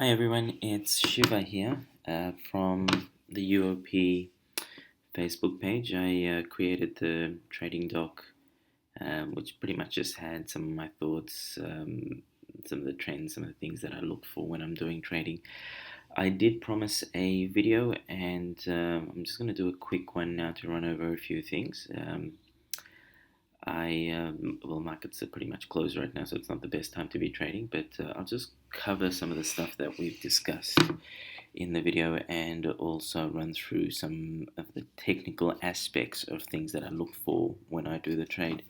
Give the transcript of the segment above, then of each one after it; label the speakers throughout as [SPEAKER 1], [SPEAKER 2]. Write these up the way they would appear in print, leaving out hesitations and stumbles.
[SPEAKER 1] Hi everyone, it's Shiva here from the UOP Facebook page. I created the trading doc, which pretty much just had some of my thoughts, some of the trends, some of the things that I look for when I'm doing trading. I did promise a video, and I'm just going to do a quick one now to run over a few things. Markets are pretty much closed right now, so it's not the best time to be trading, but I'll just cover some of the stuff that we've discussed in the video and also run through some of the technical aspects of things that I look for when I do the trade.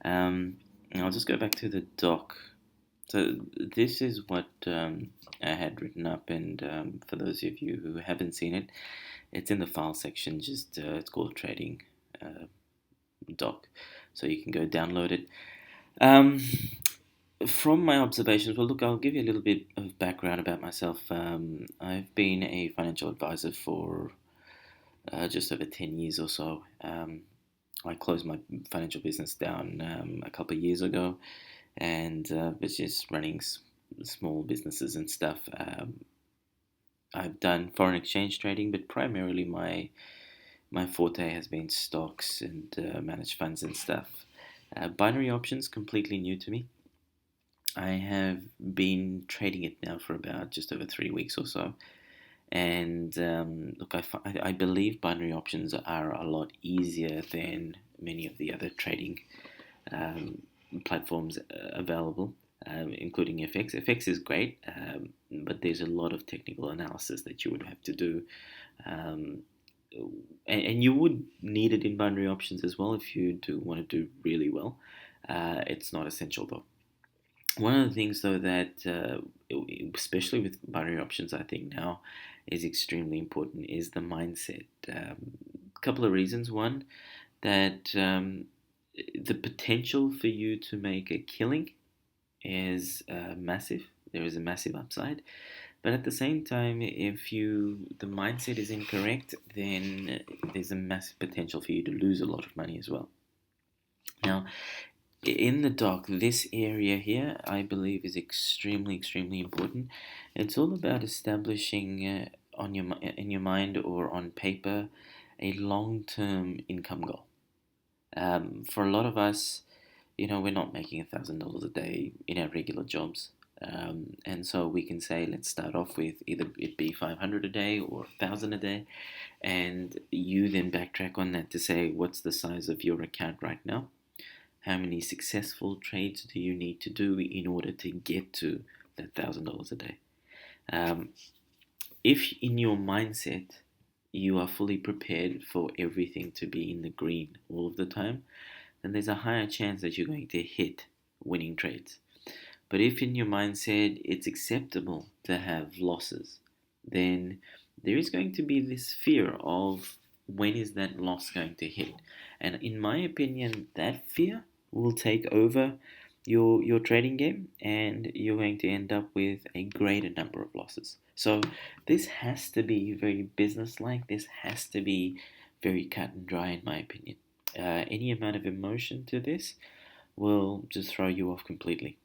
[SPEAKER 1] And I'll just go back to the doc. So this is what I had written up, and for those of you who haven't seen it, it's in the file section. Just it's called Trading Doc, so you can go download it. Um, from my observations, well, look, I'll give you a little bit of background about myself. I've been a financial advisor for just over 10 years or so. I closed my financial business down a couple of years ago and was just running small businesses and stuff. I've done foreign exchange trading, but primarily my forte has been stocks and managed funds and stuff. Binary options, completely new to me. I have been trading it now for about just over 3 weeks or so. And look, I believe binary options are a lot easier than many of the other trading um, platforms available, including FX. FX is great, but there's a lot of technical analysis that you would have to do. Um, and you would need it in binary options as well if you do want to do really well. It's not essential though. One of the things, though, that especially with binary options, I think now is extremely important is the mindset. A couple of reasons. One, that the potential for you to make a killing is massive. There is a massive upside, but at the same time, if the mindset is incorrect, then there's a massive potential for you to lose a lot of money as well. Now, in the doc, this area here, I believe, is extremely important. It's all about establishing in your mind or on paper a long-term income goal. For a lot of us, we're not making $1,000 a day in our regular jobs. And so we can say, let's start off with either it be 500 a day or 1,000 a day, and you then backtrack on that to say, what's the size of your account right now? How many successful trades do you need to do in order to get to that $1,000 a day? Um, if in your mindset you are fully prepared for everything to be in the green all of the time, then there's a higher chance that you're going to hit winning trades. But if in your mindset it's acceptable to have losses, then there is going to be this fear of when is that loss going to hit. And in my opinion, that fear will take over your trading game and you're going to end up with a greater number of losses. So this has to be very business-like. This has to be very cut and dry in my opinion. Any amount of emotion to this will just throw you off completely.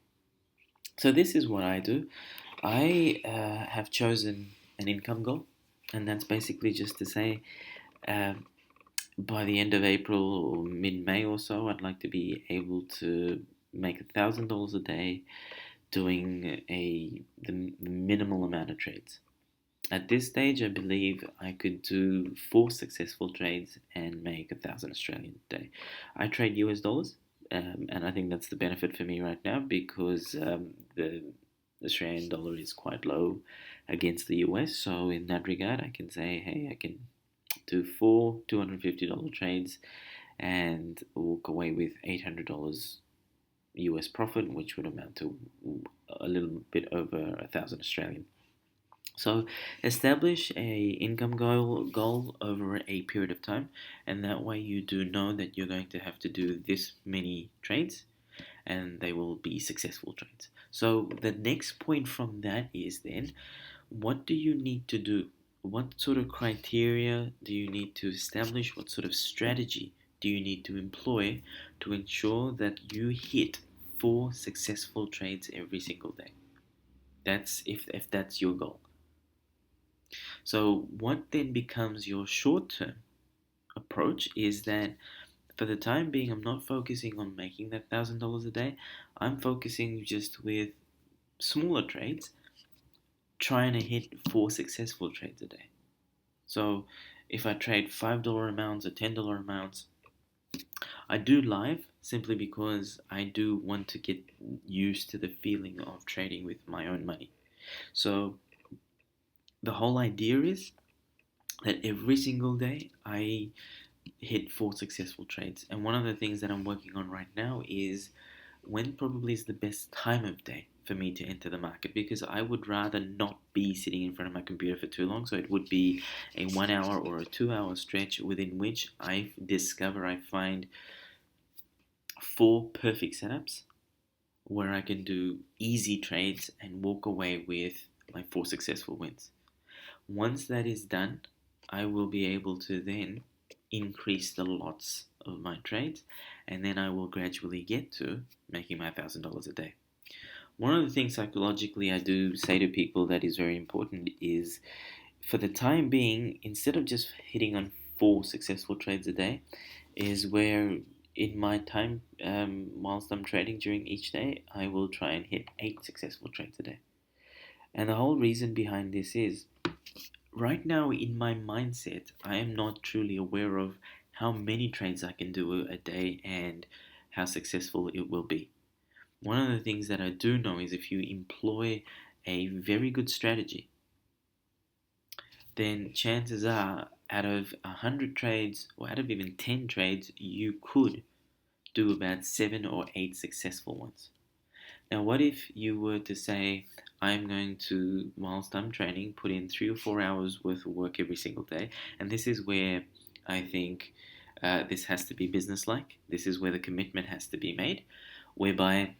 [SPEAKER 1] So this is what I do. I have chosen an income goal, and that's basically just to say um, by the end of April or mid-May or so, I'd like to be able to make $1,000 a day doing the minimal amount of trades. At this stage, I believe I could do 4 successful trades and make 1,000 Australian a day. I trade US dollars, and I think that's the benefit for me right now because the Australian dollar is quite low against the US. So in that regard, I can say, hey, I can do 4 $250 trades and walk away with $800 US profit, which would amount to a little bit over 1,000 Australian. So establish a income goal over a period of time, and that way you do know that you're going to have to do this many trades, and they will be successful trades. So the next point from that is then, what do you need to do? What sort of criteria do you need to establish? What sort of strategy do you need to employ to ensure that you hit 4 successful trades every single day? If that's your goal. So what then becomes your short-term approach is that for the time being, I'm not focusing on making that $1,000 a day. I'm focusing just with smaller trades, trying to hit four successful trades a day. So if I trade $5 amounts or $10 amounts, I do live simply because I do want to get used to the feeling of trading with my own money. So the whole idea is that every single day I hit four successful trades. And one of the things that I'm working on right now is when probably is the best time of day for me to enter the market, because I would rather not be sitting in front of my computer for too long. So it would be a 1 hour or a 2 hour stretch within which I find four perfect setups where I can do easy trades and walk away with my four successful wins. Once that is done, I will be able to then increase the lots of my trades, and then I will gradually get to making my $1,000 a day. One of the things psychologically I do say to people that is very important is for the time being, instead of just hitting on four successful trades a day, is where in my time whilst I'm trading during each day, I will try and hit eight successful trades a day. And the whole reason behind this is right now in my mindset, I am not truly aware of how many trades I can do a day and how successful it will be. One of the things that I do know is if you employ a very good strategy, then chances are out of 100 trades or out of even 10 trades, you could do about 7 or 8 successful ones. Now, what if you were to say, I'm going to, whilst I'm training, put in 3 or 4 hours worth of work every single day? And this is where I think this has to be businesslike. This is where the commitment has to be made, whereby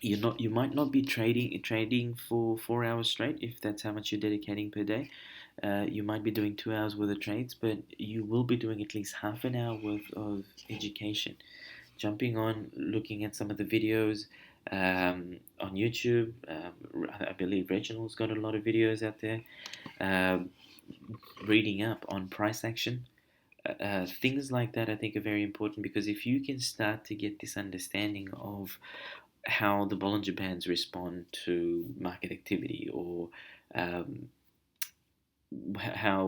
[SPEAKER 1] you might not be trading for 4 hours straight if that's how much you're dedicating per day. You might be doing 2 hours worth of trades, but you will be doing at least half an hour worth of education, jumping on, looking at some of the videos on YouTube. I believe Reginald's got a lot of videos out there. Um, Reading up on price action. Things like that I think are very important, because if you can start to get this understanding of how the Bollinger Bands respond to market activity, or um, how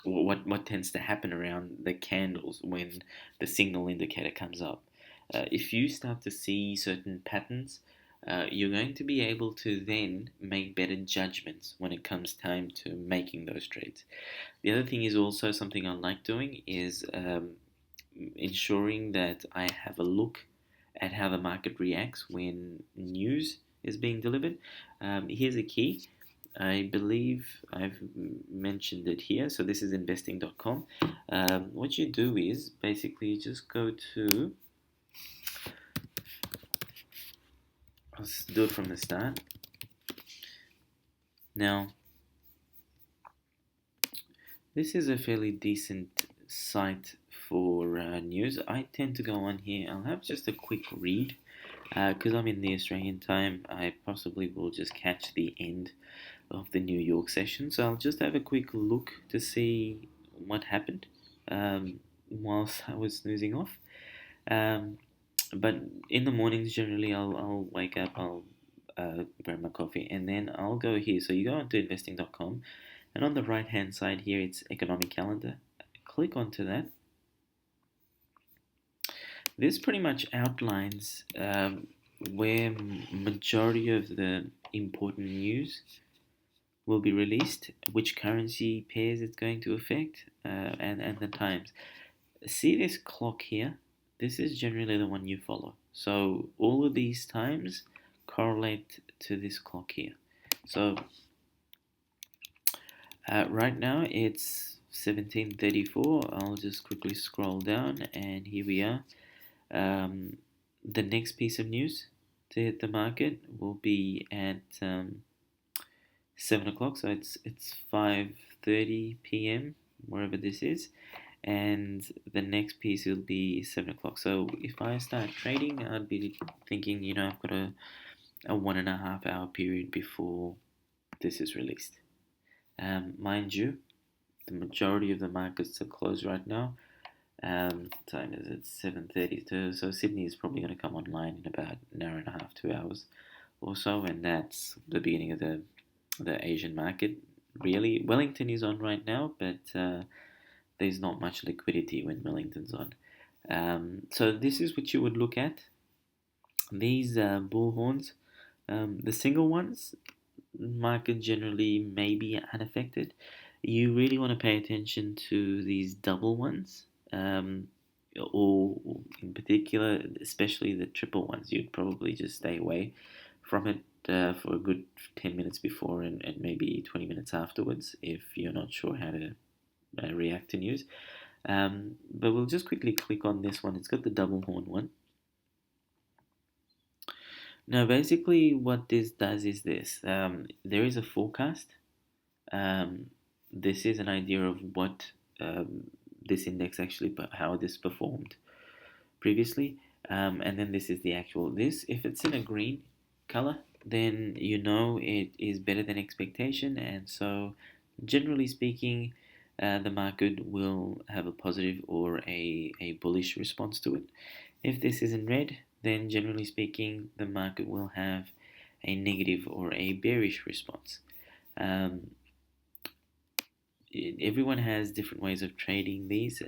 [SPEAKER 1] what tends to happen around the candles when the signal indicator comes up. If you start to see certain patterns, you're going to be able to then make better judgments when it comes time to making those trades. The other thing is also something I like doing is ensuring that I have a look at how the market reacts when news is being delivered. Here's a key. I believe I've mentioned it here. So this is investing.com. What you do is basically you just go to, let's do it from the start. Now, this is a fairly decent site for news. I tend to go on here. I'll have just a quick read because I'm in the Australian time. I possibly will just catch the end of the New York session. So I'll just have a quick look to see what happened whilst I was snoozing off. Um, but in the mornings, generally, I'll wake up, I'll grab my coffee, and then I'll go here. So you go onto investing.com, and on the right hand side here, it's economic calendar. Click onto that. This pretty much outlines where majority of the important news will be released, which currency pairs it's going to affect, and the times. See this clock here? This is generally the one you follow. So all of these times correlate to this clock here. So right now it's 17:34. I'll just quickly scroll down, and here we are. The next piece of news to hit the market will be at 7 o'clock. So it's 5:30 p.m. wherever this is, and the next piece will be 7 o'clock. So if I start trading, I'd be thinking, I've got a 1.5 hour period before this is released. Mind you, the majority of the markets are closed right now. Time is at 7:32, so Sydney is probably going to come online in about an hour and a half, 2 hours or so, and that's the beginning of the Asian market. Really, Wellington is on right now, but there's not much liquidity when Wellington's on. So this is what you would look at. These bullhorns, the single ones, market generally may be unaffected. You really want to pay attention to these double ones, or in particular, especially the triple ones. You'd probably just stay away from it for a good 10 minutes before and maybe 20 minutes afterwards if you're not sure how to react to news. But we'll just quickly click on this one. It's got the double horn one. Now, basically, what this does is this: there is a forecast. Um, this is an idea of what this index actually, how this performed previously, and then this is the actual. This, if it's in a green color, then you know it is better than expectation, and so generally speaking, the market will have a positive or a bullish response to it. If this is in red, then generally speaking, the market will have a negative or a bearish response. Um, Everyone has different ways of trading these.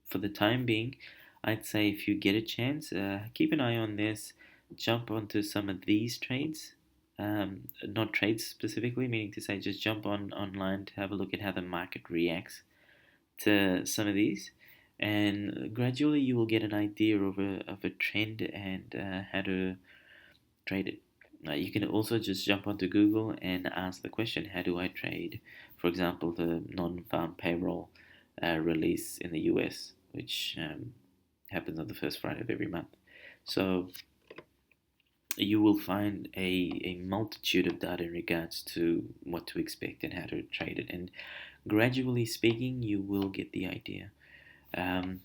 [SPEAKER 1] For the time being, I'd say if you get a chance, keep an eye on this, jump onto some of these trades. Not trades specifically, meaning to say just jump on online to have a look at how the market reacts to some of these, and gradually you will get an idea of a trend and how to trade it. You can also just jump onto Google and ask the question, how do I trade, for example, the non-farm payroll release in the US, which happens on the first Friday of every month. So you will find a multitude of data in regards to what to expect and how to trade it. And gradually speaking, you will get the idea. Um,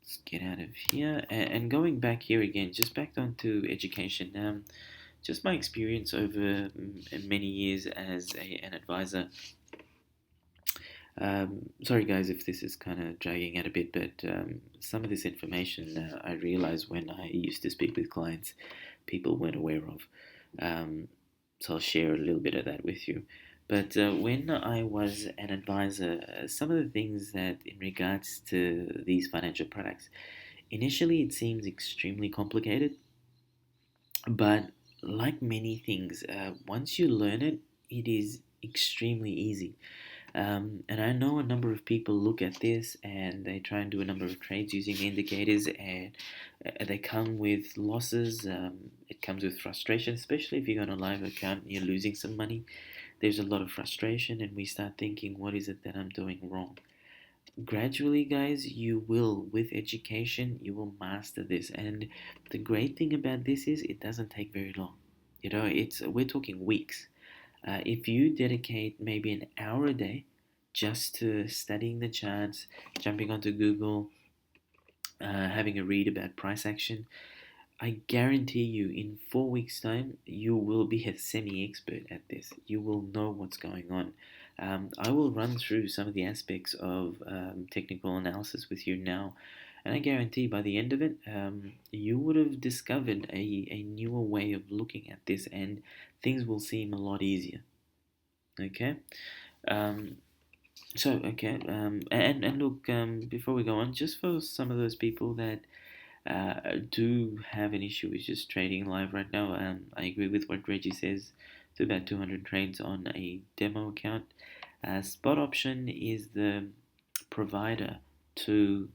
[SPEAKER 1] let's get out of here. And going back here again, just back onto education. Just my experience over many years as an advisor. Sorry, guys, if this is kind of dragging out a bit, but some of this information I realized when I used to speak with clients, people weren't aware of. So I'll share a little bit of that with you. But when I was an advisor, some of the things that, in regards to these financial products, initially it seems extremely complicated, but like many things, once you learn it, it is extremely easy. And I know a number of people look at this and they try and do a number of trades using indicators, and they come with losses. It comes with frustration, especially if you're on a live account and you're losing some money. There's a lot of frustration, and we start thinking, what is it that I'm doing wrong? Gradually, guys, you will, with education, you will master this. And the great thing about this is it doesn't take very long. We're talking weeks. If you dedicate maybe an hour a day just to studying the charts, jumping onto Google, having a read about price action, I guarantee you in 4 weeks' time, you will be a semi expert at this. You will know what's going on. I will run through some of the aspects of technical analysis with you now, and I guarantee by the end of it, you would have discovered a newer way of looking at this, and things will seem a lot easier. Okay. Um, and look, before we go on, just for some of those people that do have an issue with just trading live right now, I agree with what Reggie says. It's about 200 trades on a demo account. Spot option is the provider to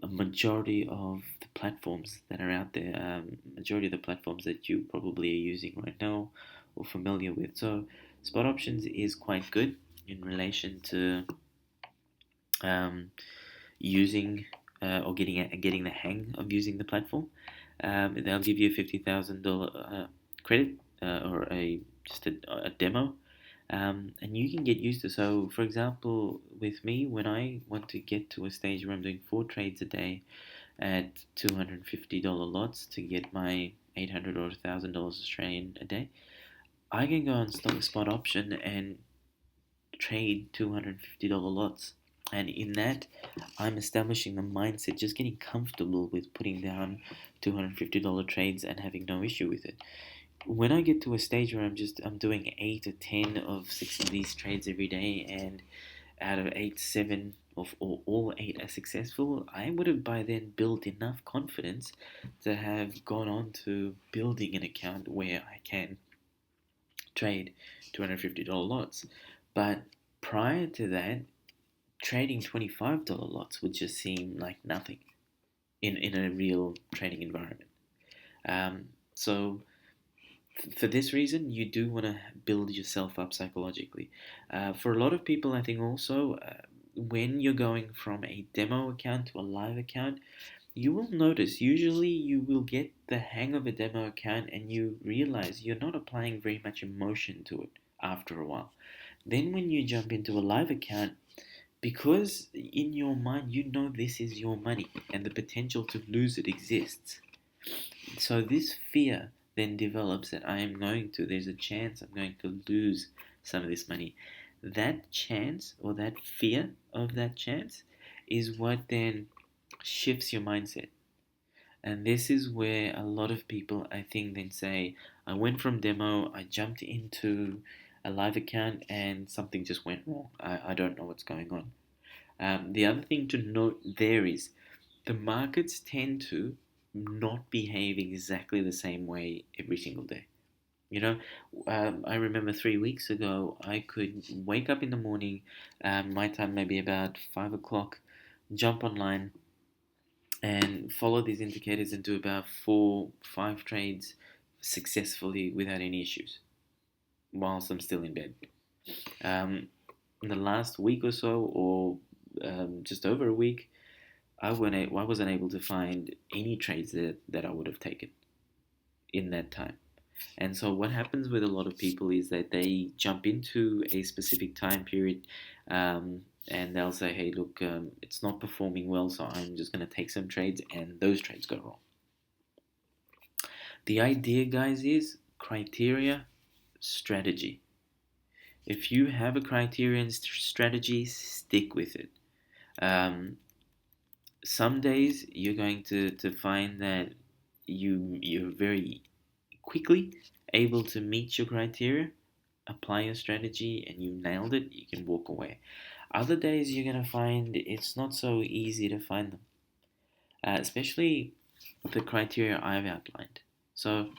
[SPEAKER 1] a majority of the platforms that are out there, majority of the platforms that you probably are using right now or familiar with. So, spot options is quite good in relation to um, using or getting the hang of using the platform. They'll give you a $50,000 credit or a just a demo, and you can get used to. So, for example, with me, when I want to get to a stage where I'm doing 4 trades a day, at $250 lots to get my 800 or $1,000 Australian a day. I can go on stock spot option and trade $250 lots. And in that, I'm establishing the mindset, just getting comfortable with putting down $250 trades and having no issue with it. When I get to a stage where I'm doing 8 or 10 of 6 of these trades every day, and out of 8, 7 of or all 8 are successful, I would have by then built enough confidence to have gone on to building an account where I can trade $250 lots. But prior to that, trading $25 lots would just seem like nothing in a real trading environment. So for this reason, you do want to build yourself up psychologically. For a lot of people, I think also when you're going from a demo account to a live account, you will notice usually you will get the hang of a demo account and you realize you're not applying very much emotion to it after a while. Then when you jump into a live account, because in your mind you know this is your money and the potential to lose it exists. So this fear then develops that there's a chance I'm going to lose some of this money. That chance or that fear of that chance is what then shifts your mindset. And this is where a lot of people, I think, then say, I went from demo, I jumped into a live account, and something just went wrong. I don't know what's going on. The other thing to note there is the markets tend to not behave exactly the same way every single day. You know, I remember 3 weeks ago, I could wake up in the morning, my time maybe about 5 o'clock, jump online and follow these indicators and do about 4, 5 trades successfully without any issues whilst I'm still in bed. Um, in the last week or so, or just over a week, I wasn't able to find any trades that I would have taken in that time. And so, what happens with a lot of people is that they jump into a specific time period and they'll say, hey, look, it's not performing well, so I'm just going to take some trades, and those trades go wrong. The idea, guys, is criteria, strategy. If you have a criteria and strategy, stick with it. Um, some days you're going to find that you're very quickly able to meet your criteria, apply your strategy, and you nailed it, you can walk away. Other days you're going to find it's not so easy to find them, especially the criteria I've outlined. So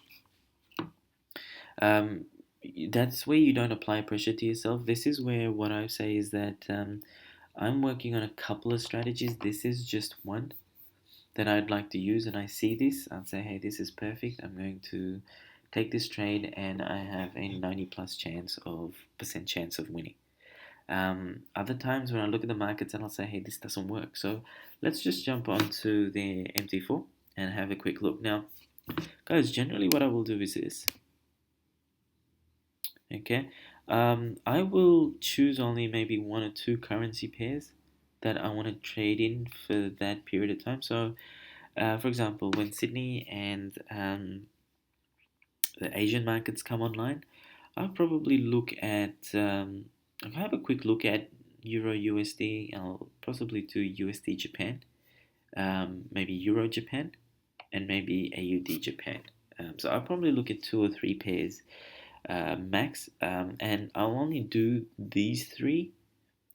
[SPEAKER 1] um, that's where you don't apply pressure to yourself. This is where what I say is that I'm working on a couple of strategies. This is just one that I'd like to use, and I see this, I'd say, hey, this is perfect. I'm going to take this trade, and I have a 90 plus percent chance of winning. Other times when I look at the markets and I'll say, hey, this doesn't work. So let's just jump onto the MT4 and have a quick look. Now, guys, generally what I will do is this. Okay, I will choose only maybe 1 or 2 currency pairs that I want to trade in for that period of time. So for example, when Sydney and the Asian markets come online, I'll probably I'll have a quick look at Euro USD. I'll possibly do USD Japan, maybe Euro Japan, and maybe AUD Japan. So I'll probably look at 2 or 3 pairs max, and I'll only do these 3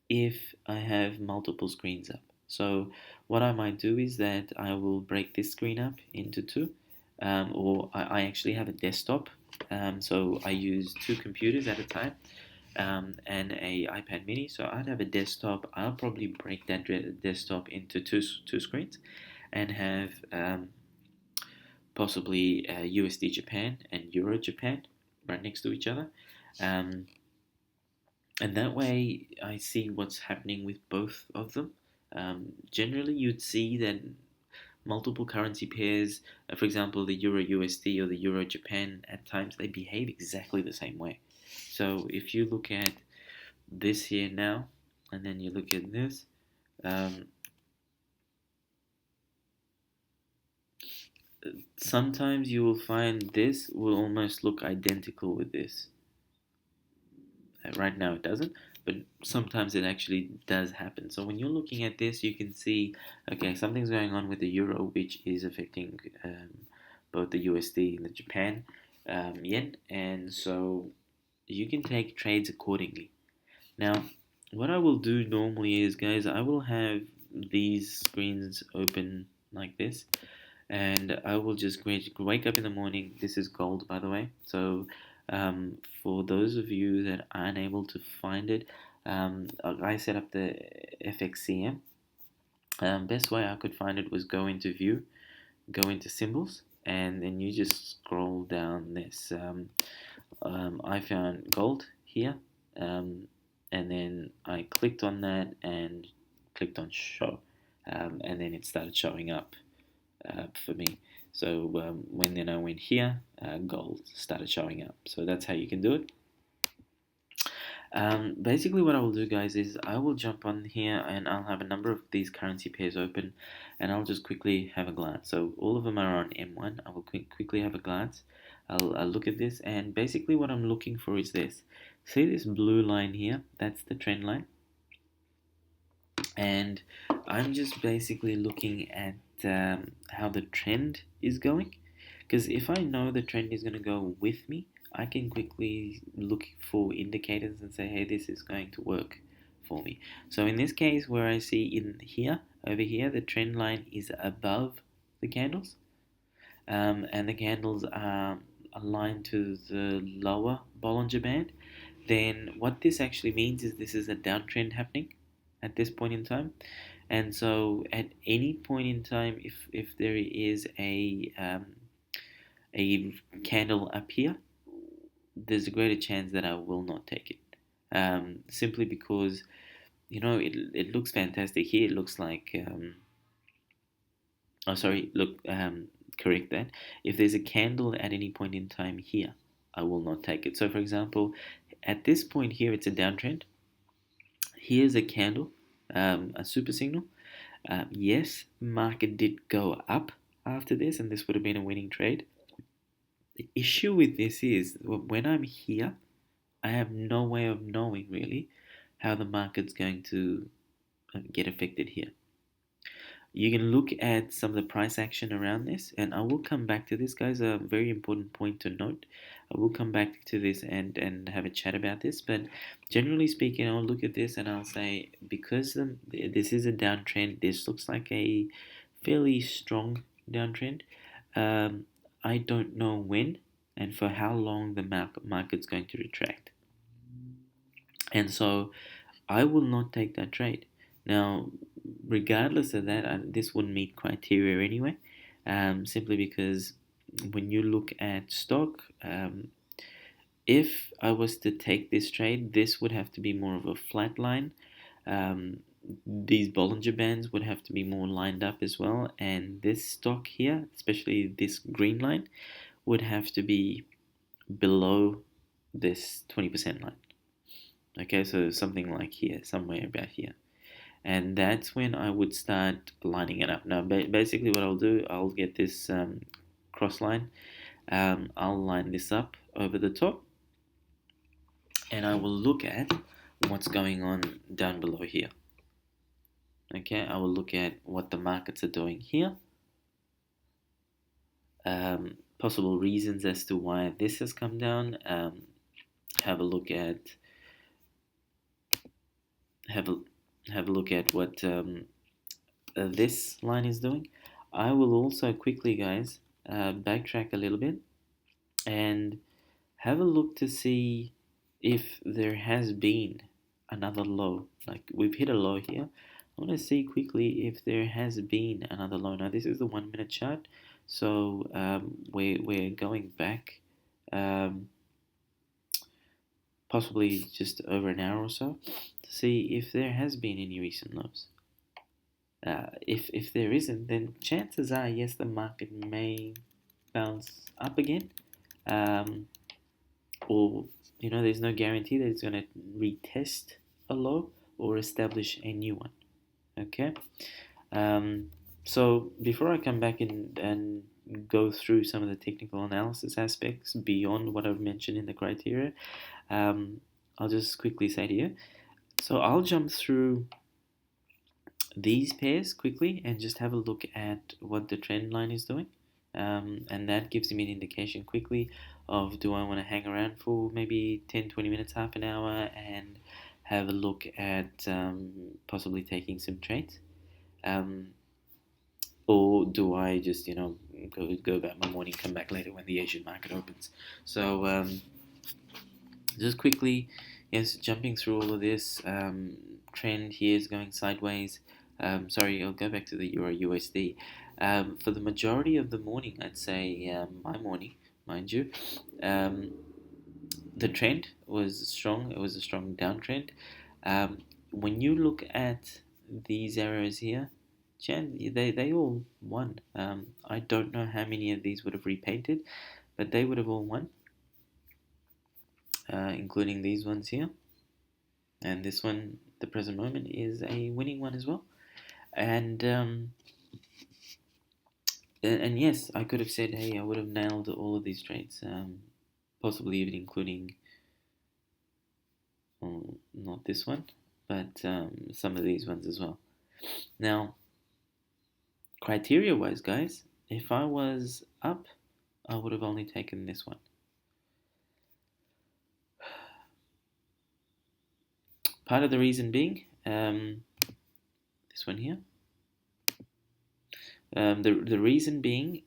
[SPEAKER 1] if I have multiple screens up. So what I might do is that I will break this screen up into 2, or I actually have a desktop. So I use 2 computers at a time and a iPad mini. So I'd have a desktop. I'll probably break that desktop into two screens and have possibly USD Japan and Euro Japan right next to each other. Um, and that way I see what's happening with both of them. Generally, you'd see that multiple currency pairs, for example, the Euro USD or the Euro Japan, at times they behave exactly the same way. So if you look at this here now, and then you look at this, um, sometimes you will find this will almost look identical with this. Right now it doesn't, but sometimes it actually does happen. So when you're looking at this, you can see, okay, something's going on with the euro, which is affecting both the USD and the Japan yen, and so you can take trades accordingly. Now, what I will do normally is, guys, I will have these screens open like this, and I will just wake up in the morning. This is gold, by the way. So, for those of you that are unable to find it, I set up the FXCM. Best way I could find it was go into View, go into Symbols, and then you just scroll down this. I found gold here, um, and then I clicked on that and clicked on show, and then it started showing up for me. So when then I went here, gold started showing up. So that's how you can do it. Basically, what I will do, guys, is I will jump on here and I'll have a number of these currency pairs open, and I'll just quickly have a glance. So all of them are on M1. I will quickly have a glance. I'll look at this, and basically what I'm looking for is this. See this blue line here? That's the trend line. And I'm just basically looking at how the trend is going, because if I know the trend is going to go with me, I can quickly look for indicators and say, hey, this is going to work for me. So in this case, where I see in here, over here, the trend line is above the candles, and the candles are aligned to the lower Bollinger Band, then what this actually means is this is a downtrend happening at this point in time. And so at any point in time, if there is a candle up here, there's a greater chance that I will not take it. Simply because, it looks fantastic here. It looks like, oh, sorry, look, correct that. If there's a candle at any point in time here, I will not take it. So, for example, at this point here, it's a downtrend. Here's a candle, a super signal. Yes, market did go up after this, and this would have been a winning trade. The issue with this is when I'm here, I have no way of knowing really how the market's going to get affected here. You can look at some of the price action around this, and I will come back to this, guys. A very important point to note. I will come back to this and have a chat about this. But generally speaking, I'll look at this and I'll say, because this is a downtrend, this looks like a fairly strong downtrend. I don't know when and for how long the market's going to retract. And so I will not take that trade. Now, regardless of that, this wouldn't meet criteria anyway, simply because when you look at stock, if I was to take this trade, this would have to be more of a flat line. These Bollinger Bands would have to be more lined up as well, and this stock here, especially this green line, would have to be below this 20% line. Okay, so something like here, somewhere about here. And that's when I would start lining it up. Now, basically what I'll do, I'll get this cross line. I'll line this up over the top, and I will look at what's going on down below here. Okay, I will look at what the markets are doing here. Possible reasons as to why this has come down. Have a look at what this line is doing. I will also quickly, guys, backtrack a little bit and have a look to see if there has been another low. Like, we've hit a low here. I want to see quickly if there has been another low. Now, this is the 1 minute chart, so we're going back possibly just over an hour or so to see if there has been any recent lows. If there isn't, then chances are, yes, the market may bounce up again, or there's no guarantee that it's going to retest a low or establish a new one. Okay, so before I come back in and go through some of the technical analysis aspects beyond what I've mentioned in the criteria. Um, I'll just quickly say to you. So I'll jump through these pairs quickly and just have a look at what the trend line is doing. And that gives me an indication quickly of, do I want to hang around for maybe 10, 20 minutes, half an hour, and have a look at possibly taking some trades. Um, or do I just, go about my morning, come back later when the Asian market opens? So just quickly, yes, jumping through all of this, trend here is going sideways. Sorry, I'll go back to the Euro USD. For the majority of the morning, I'd say my morning, mind you, um, the trend was strong. It was a strong downtrend. When you look at these arrows here, they all won. I don't know how many of these would have repainted, but they would have all won, including these ones here. And this one, the present moment, is a winning one as well. And yes, I could have said, hey, I would have nailed all of these trades, possibly even including, well, not this one, but some of these ones as well. Now, criteria wise, guys, if I was up, I would have only taken this one. Part of the reason being, this one here. The reason being,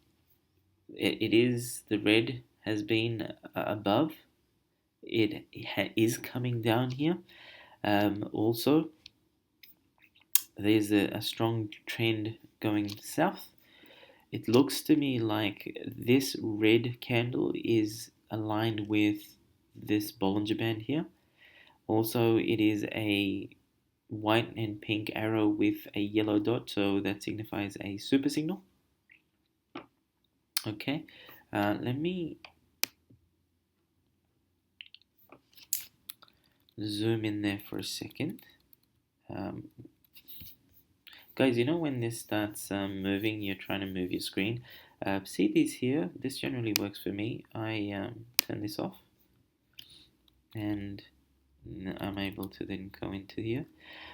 [SPEAKER 1] it is the red has been above. It is coming down here. Also, there's a strong trend going south. It looks to me like this red candle is aligned with this Bollinger Band here. Also, it is a white and pink arrow with a yellow dot, so that signifies a super signal. Okay, let me zoom in there for a second. Guys, you know when this starts moving, you're trying to move your screen. See these here? This generally works for me. I turn this off, and I'm able to then go into here.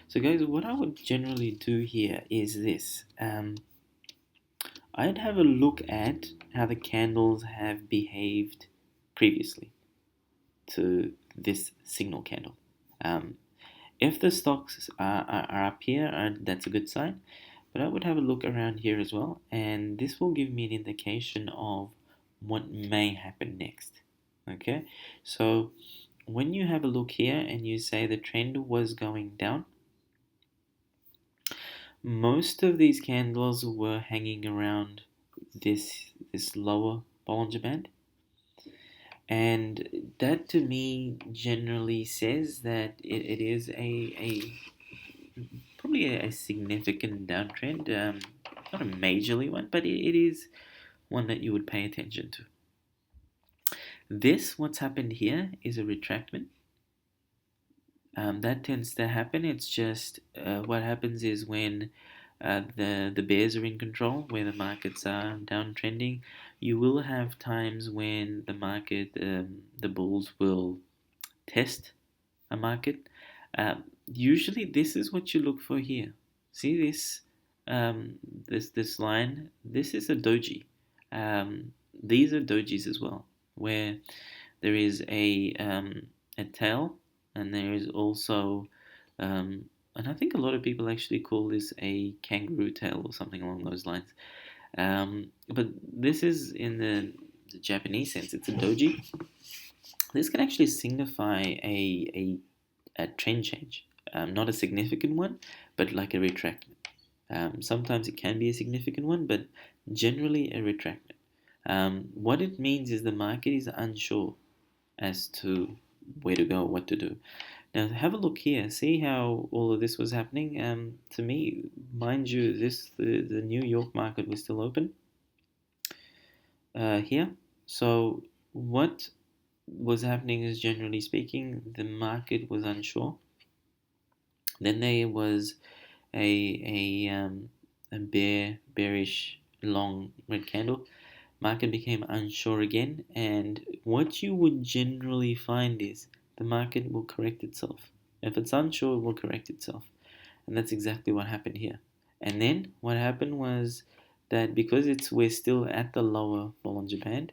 [SPEAKER 1] So guys, what I would generally do here is this. I'd have a look at how the candles have behaved previously to this signal candle. If the stocks are up here, that's a good sign. But I would have a look around here as well, and this will give me an indication of what may happen next. Okay, so when you have a look here and you say the trend was going down, most of these candles were hanging around this lower Bollinger Band, and that to me generally says that it is probably a significant downtrend, not a majorly one, but it is one that you would pay attention to. What's happened here is a retractment. That tends to happen. It's just what happens is when the bears are in control, where the markets are downtrending, you will have times when the market, the bulls will test a market. Usually, this is what you look for here. See this, this line. This is a doji. These are dojis as well, where there is a tail, and there is also, and I think a lot of people actually call this a kangaroo tail or something along those lines. But this is in the Japanese sense. It's a doji. This can actually signify a trend change, not a significant one, but like a retractment. Sometimes it can be a significant one, but generally a retractment. What it means is the market is unsure as to where to go, what to do. Now, have a look here. See how all of this was happening? To me, mind you, the New York market was still open here. So what was happening is, generally speaking, the market was unsure. Then there was a bearish long red candle. Market became unsure again, and what you would generally find is the market will correct itself. If it's unsure, it will correct itself. And that's exactly what happened here. And then what happened was that because we're still at the lower Bollinger Band,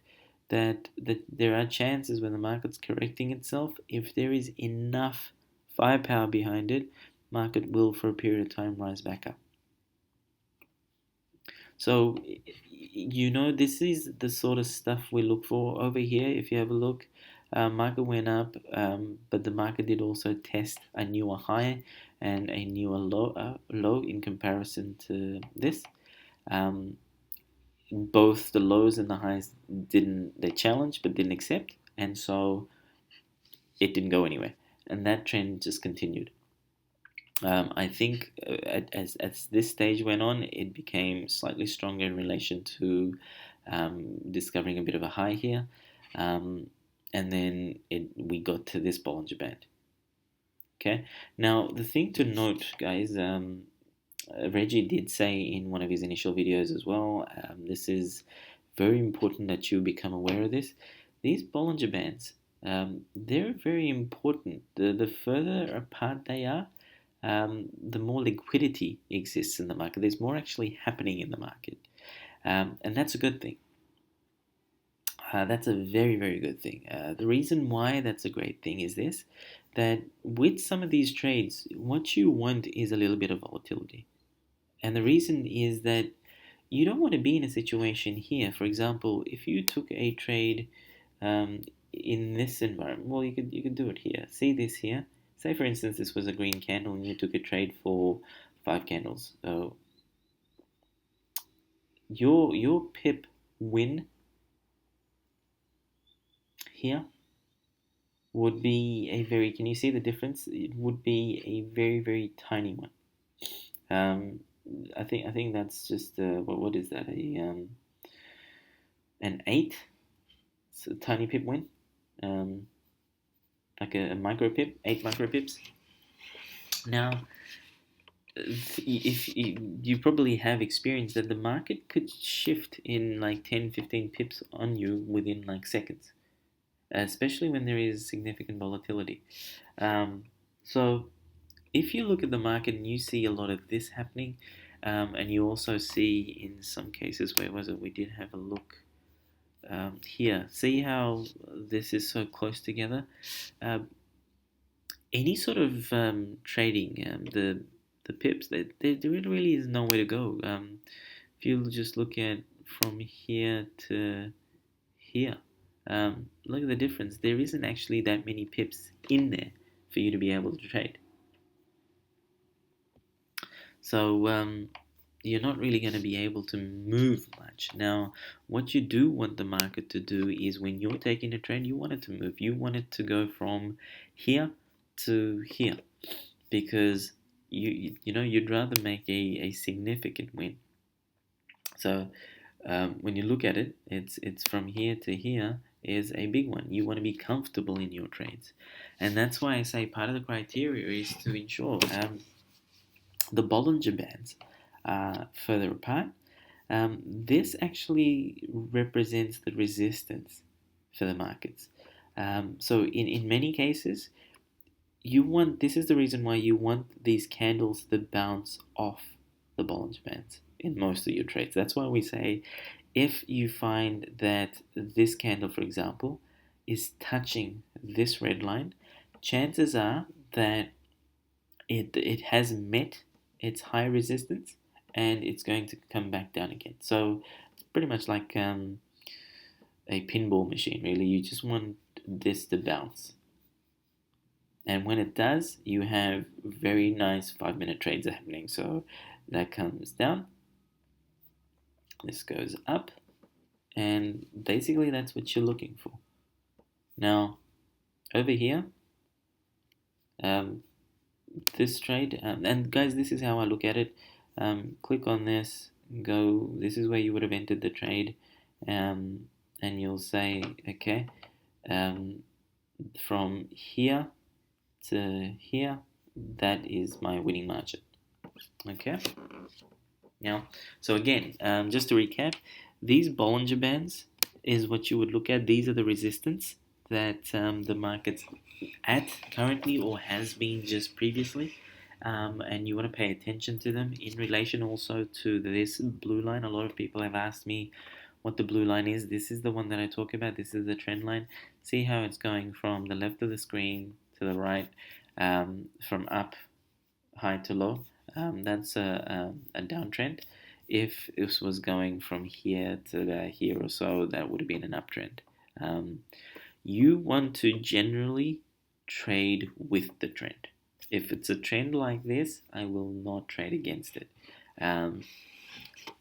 [SPEAKER 1] that there are chances when the market's correcting itself, if there is enough firepower behind it, market will for a period of time rise back up. So, this is the sort of stuff we look for over here. If you have a look, market went up, but the market did also test a newer high and a newer low in comparison to this. Um, Both the lows and the highs they challenged but didn't accept, and so it didn't go anywhere, and that trend just continued. I think as this stage went on, it became slightly stronger in relation to discovering a bit of a high here, and then we got to this Bollinger Band. Okay, now the thing to note, guys, Reggie did say in one of his initial videos as well. This is very important that you become aware of this. These Bollinger Bands, they're very important. The further apart they are, the more liquidity exists in the market. There's more actually happening in the market, and that's a good thing. That's a very, very good thing. The reason why that's a great thing is this, that with some of these trades, what you want is a little bit of volatility. And the reason is that you don't want to be in a situation here. For example, if you took a trade in this environment, well, you could do it here. See this here. Say, for instance, this was a green candle and you took a trade for 5 candles. So your pip win here would be a very. Can you see the difference? It would be a very, very tiny one. Um, I think that's just what is that, an 8. It's a tiny pip win, um, like a micro pip, 8 micro pips. Now, if you probably have experienced that the market could shift in like 10, 15 pips on you within like seconds, especially when there is significant volatility. So if you look at the market and you see a lot of this happening, and you also see in some cases, where was it? We did have a look here. See how this is so close together? Uh, any sort of trading, the pips, there really is nowhere to go. If you just look at from here to here, look at the difference. There isn't actually that many pips in there for you to be able to trade. So you're not really going to be able to move much. Now, what you do want the market to do is when you're taking a trade, you want it to move. You want it to go from here to here, because you'd rather make a significant win. So when you look at it, it's from here to here is a big one. You want to be comfortable in your trades, and that's why I say part of the criteria is to ensure the Bollinger Bands are further apart. This actually represents the resistance for the markets. So in many cases, this is the reason why you want these candles to bounce off the Bollinger Bands in most of your trades. That's why we say if you find that this candle, for example, is touching this red line, chances are that it has met its high resistance and it's going to come back down again. So it's pretty much like a pinball machine, really. You just want this to bounce. And when it does, you have very nice 5-minute trades happening. So that comes down, this goes up, and basically that's what you're looking for. Now, over here, this trade, and guys, this is how I look at it. Click on this, this is where you would have entered the trade, and you'll say, okay, from here to here, that is my winning margin. Okay. Now, so again, just to recap, these Bollinger Bands is what you would look at. These are the resistance that the market's at currently or has been just previously. And you want to pay attention to them in relation also to this blue line. A lot of people have asked me what the blue line is. This is the one that I talk about. This is the trend line. See how it's going from the left of the screen to the right, from up high to low. That's a downtrend. If this was going from here to about here or so, that would have been an uptrend. Um, you want to generally trade with the trend. If it's a trend like this, I will not trade against it. Um,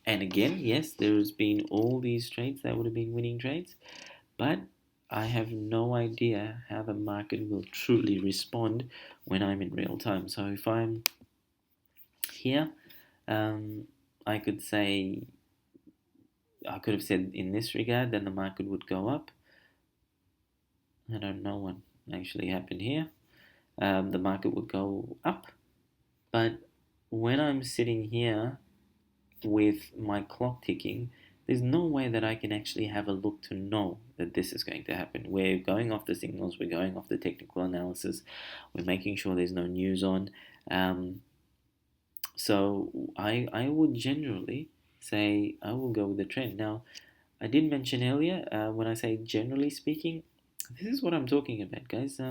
[SPEAKER 1] and again, yes, there's been all these trades that would have been winning trades, but I have no idea how the market will truly respond when I'm in real time. So if I'm here, um, I could say, I could have said in this regard, then the market would go up. I don't know what actually happened here. The market would go up, but when I'm sitting here with my clock ticking, there's no way that I can actually have a look to know that this is going to happen. We're going off the signals, we're going off the technical analysis, we're making sure there's no news on. So I would generally say I will go with the trend. Now, I did mention earlier, when I say generally speaking, this is what I'm talking about, guys.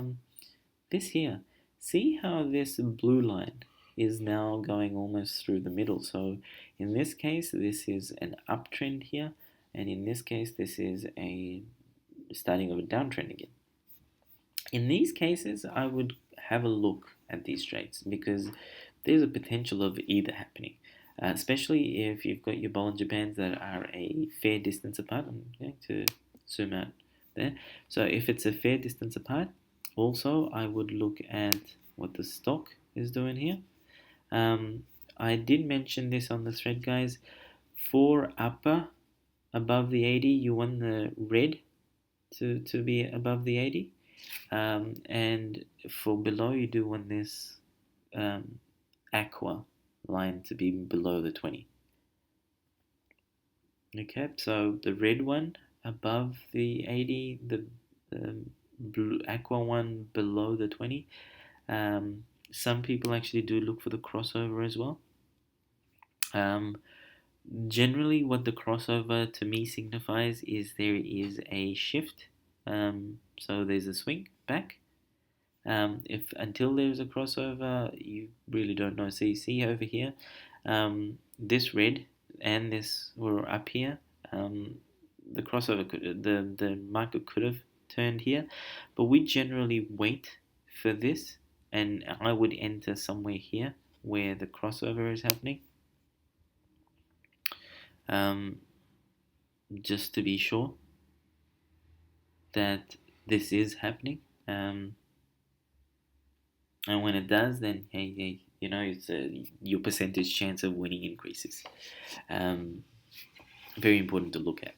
[SPEAKER 1] This here, see how this blue line is now going almost through the middle. So in this case, this is an uptrend here, and in this case, this is a starting of a downtrend again. In these cases, I would have a look at these trades because there's a potential of either happening, especially if you've got your Bollinger Bands that are a fair distance apart. I'm going to zoom out there. So if it's a fair distance apart, also I would look at what the stock is doing here. I did mention this on the thread, guys. For upper above the 80, you want the red to be above the 80. And for below, you do want this aqua line to be below the 20. Okay, so the red one above the 80, the blue aqua one below the 20. Some people actually do look for the crossover as well. Generally, what the crossover to me signifies is there is a shift. So there's a swing back. If until there's a crossover, you really don't know. So you see over here, this red and this were up here. The crossover the market could have turned here, but we generally wait for this, and I would enter somewhere here where the crossover is happening. Just to be sure that this is happening. And when it does, then hey, it's your percentage chance of winning increases. Very important to look at.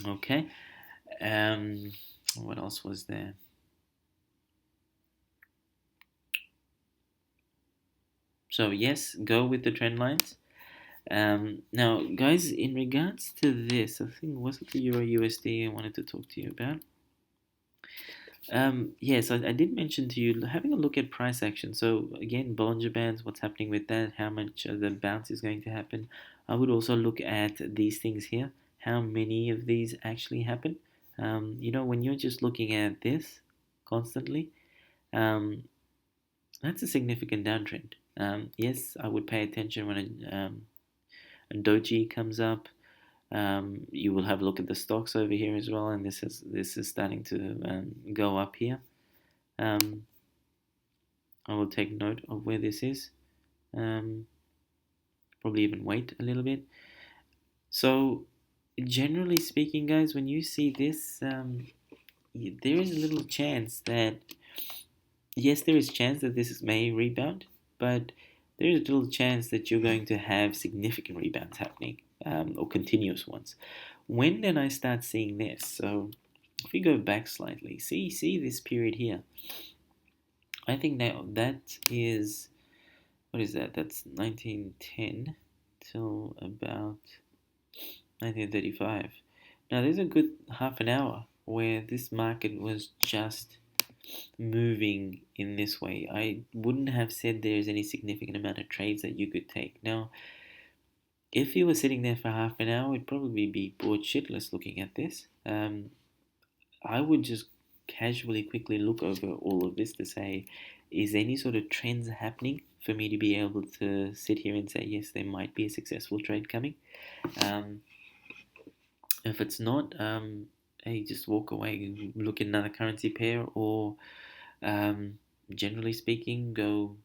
[SPEAKER 1] Okay. What else was there? So yes, go with the trend lines. Now, guys, in regards to this, I think was it the Euro USD I wanted to talk to you about. Yes, I did mention to you having a look at price action. So again, Bollinger Bands, what's happening with that? How much of the bounce is going to happen? I would also look at these things here. How many of these actually happen? When you're just looking at this constantly, that's a significant downtrend. Yes, I would pay attention when a doji comes up. You will have a look at the stocks over here as well, and this is starting to go up here. I will take note of where this is. Probably even wait a little bit. So, generally speaking, guys, when you see this, there is a little chance that yes, there is chance that this may rebound, but there is a little chance that you're going to have significant rebounds happening, or continuous ones. When did I start seeing this? So if we go back slightly, see this period here. I think now that is, what is that? That's 1910 till about 1935. Now there's a good half an hour where this market was just moving in this way. I wouldn't have said there's any significant amount of trades that you could take. Now, if you were sitting there for half an hour, you'd probably be bored shitless looking at this. I would just casually quickly look over all of this to say, is any sort of trends happening for me to be able to sit here and say, yes, there might be a successful trade coming? Um, if it's not, hey, just walk away and look at another currency pair, or um, generally speaking, go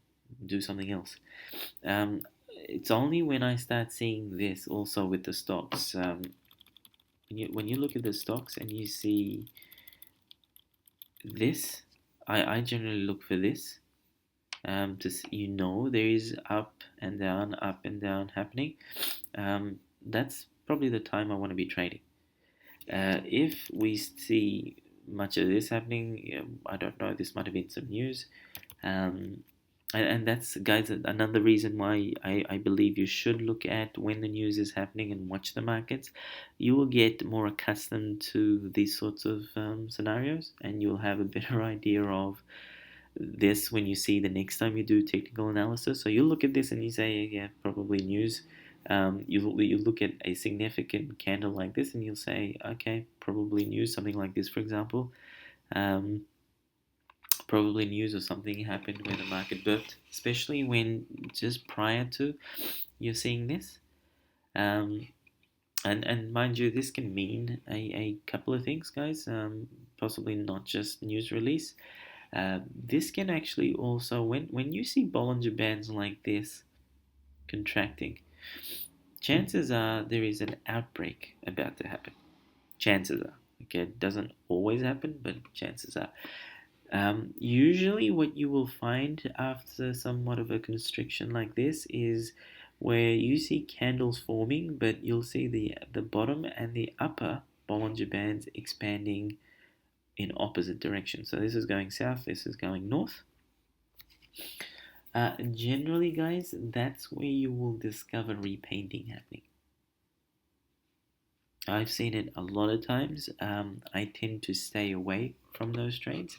[SPEAKER 1] do something else. It's only when I start seeing this also with the stocks. When you look at the stocks and you see this, I generally look for this. There is up and down happening. That's probably the time I want to be trading. If we see much of this happening, I don't know. This might have been some news. Um, and that's, guys, another reason why I believe you should look at when the news is happening and watch the markets. You will get more accustomed to these sorts of scenarios, and you'll have a better idea of this when you see the next time you do technical analysis. So you look at this and you say, yeah, probably news. You look at a significant candle like this and you'll say, okay, probably news, something like this, for example. Um, Probably news or something happened where the market burped, especially when just prior to you're seeing this. Um, and mind you, this can mean a couple of things, guys. Possibly not just news release. This can actually also, when you see Bollinger Bands like this contracting, chances are there is an outbreak about to happen. Chances are. Okay, it doesn't always happen, but chances are. Usually, what you will find after somewhat of a constriction like this is where you see candles forming, but you'll see the bottom and the upper Bollinger Bands expanding in opposite directions. So this is going south, this is going north. Generally, guys, that's where you will discover repainting happening. I've seen it a lot of times. I tend to stay away from those trades.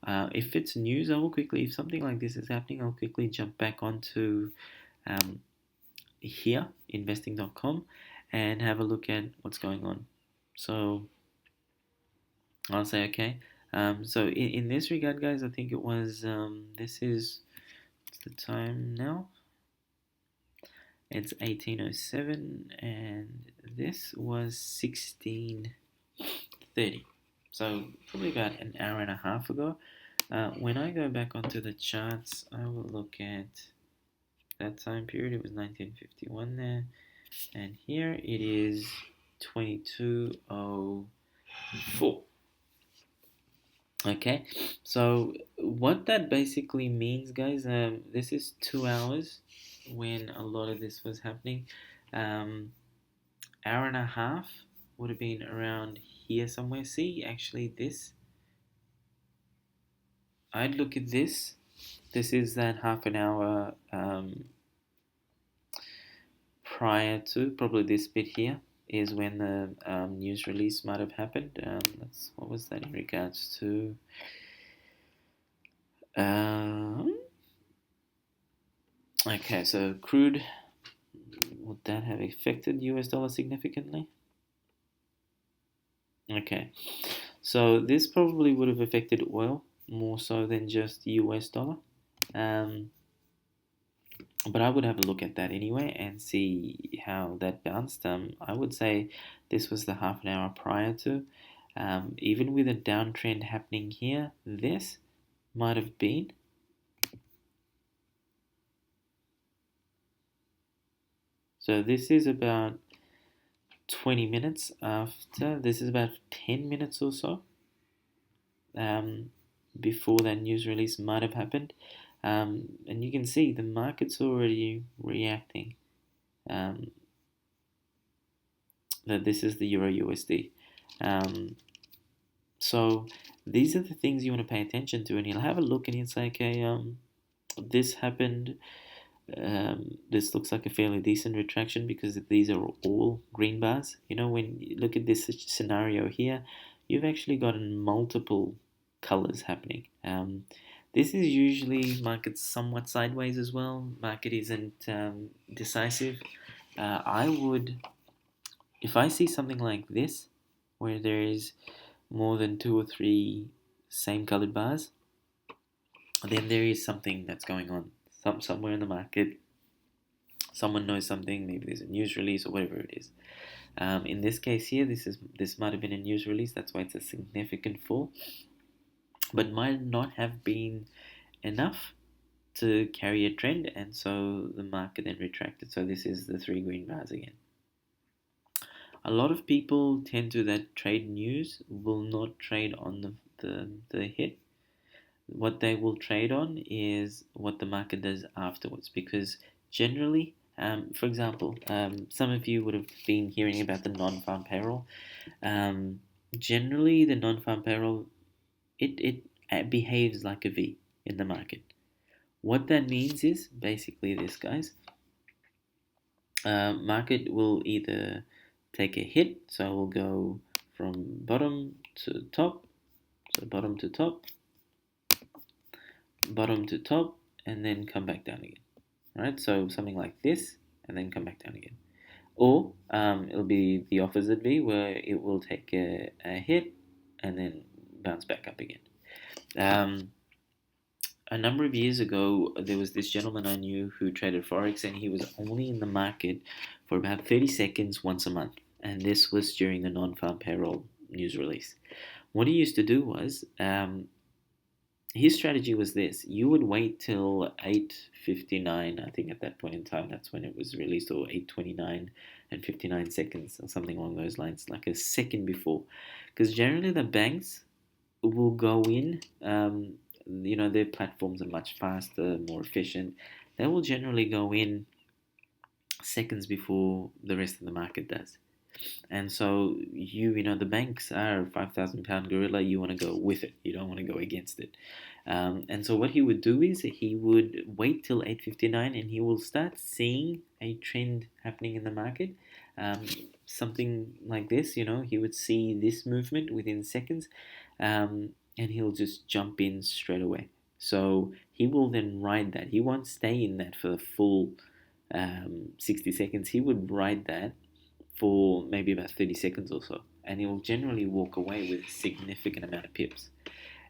[SPEAKER 1] If it's news, if something like this is happening, I'll quickly jump back onto um, here, investing.com, and have a look at what's going on. So I'll say, okay. So in this regard, guys, I think it was, this is, what's the time now? It's 1807, and this was 1630. So probably about an hour and a half ago. When I go back onto the charts, I will look at that time period. It was 1951 there, and here it is 2204. Okay, so what that basically means, guys, this is 2 hours when a lot of this was happening. Um, Hour and a half would have been around here somewhere. See, actually, I'd look at this. This is that half an hour prior to, probably this bit here is when the news release might have happened. What was that in regards to? Um, okay, so crude, would that have affected US dollar significantly? Okay, so this probably would have affected oil more so than just US dollar. Um, but I would have a look at that anyway and see how that bounced. I would say this was the half an hour prior to. Even with a downtrend happening here, this might have been. So this is about 20 minutes after. This is about 10 minutes or so before that news release might have happened. And you can see the market's already reacting. That this is the Euro USD. So these are the things you want to pay attention to, and you'll have a look and you'll say, okay, this happened This looks like a fairly decent retraction because these are all green bars. When you look at this scenario here, you've actually got multiple colors happening. This is usually market somewhat sideways as well. Market isn't decisive. I would, if I see something like this, where there is more than two or three same colored bars, then there is something that's going on. Somewhere in the market, someone knows something. Maybe there's a news release or whatever it is. In this case here, this might have been a news release. That's why it's a significant fall, but might not have been enough to carry a trend, and so the market then retracted. So this is the three green bars again. A lot of people tend to that trade news will not trade on the hit. What they will trade on is what the market does afterwards, because generally, for example, some of you would have been hearing about the non-farm payroll. um, Generally the non-farm payroll, it behaves like a V in the market. What that means is basically this, guys. Market will either take a hit, so it will go from bottom to top, so bottom to top, bottom to top, and then come back down again. Right? So something like this, and then come back down again. Or it'll be the opposite V, where it will take a hit and then bounce back up again. Um, a number of years ago, there was this gentleman I knew who traded Forex, and he was only in the market for about 30 seconds once a month. And this was during the non farm payroll news release. What he used to do was, his strategy was this: you would wait till 8:59, I think at that point in time, that's when it was released, or 8:29 and 59 seconds, or something along those lines, like a second before. Because generally the banks will go in, their platforms are much faster, more efficient. They will generally go in seconds before the rest of the market does. And so the banks are a 5,000 pound gorilla. You want to go with it. You don't want to go against it. And so what he would do is he would wait till 8:59, and he will start seeing a trend happening in the market. Um, Something like this, he would see this movement within seconds, and he'll just jump in straight away. So he will then ride that. He won't stay in that for the full 60 seconds. He would ride that for maybe about 30 seconds or so, and he will generally walk away with a significant amount of pips.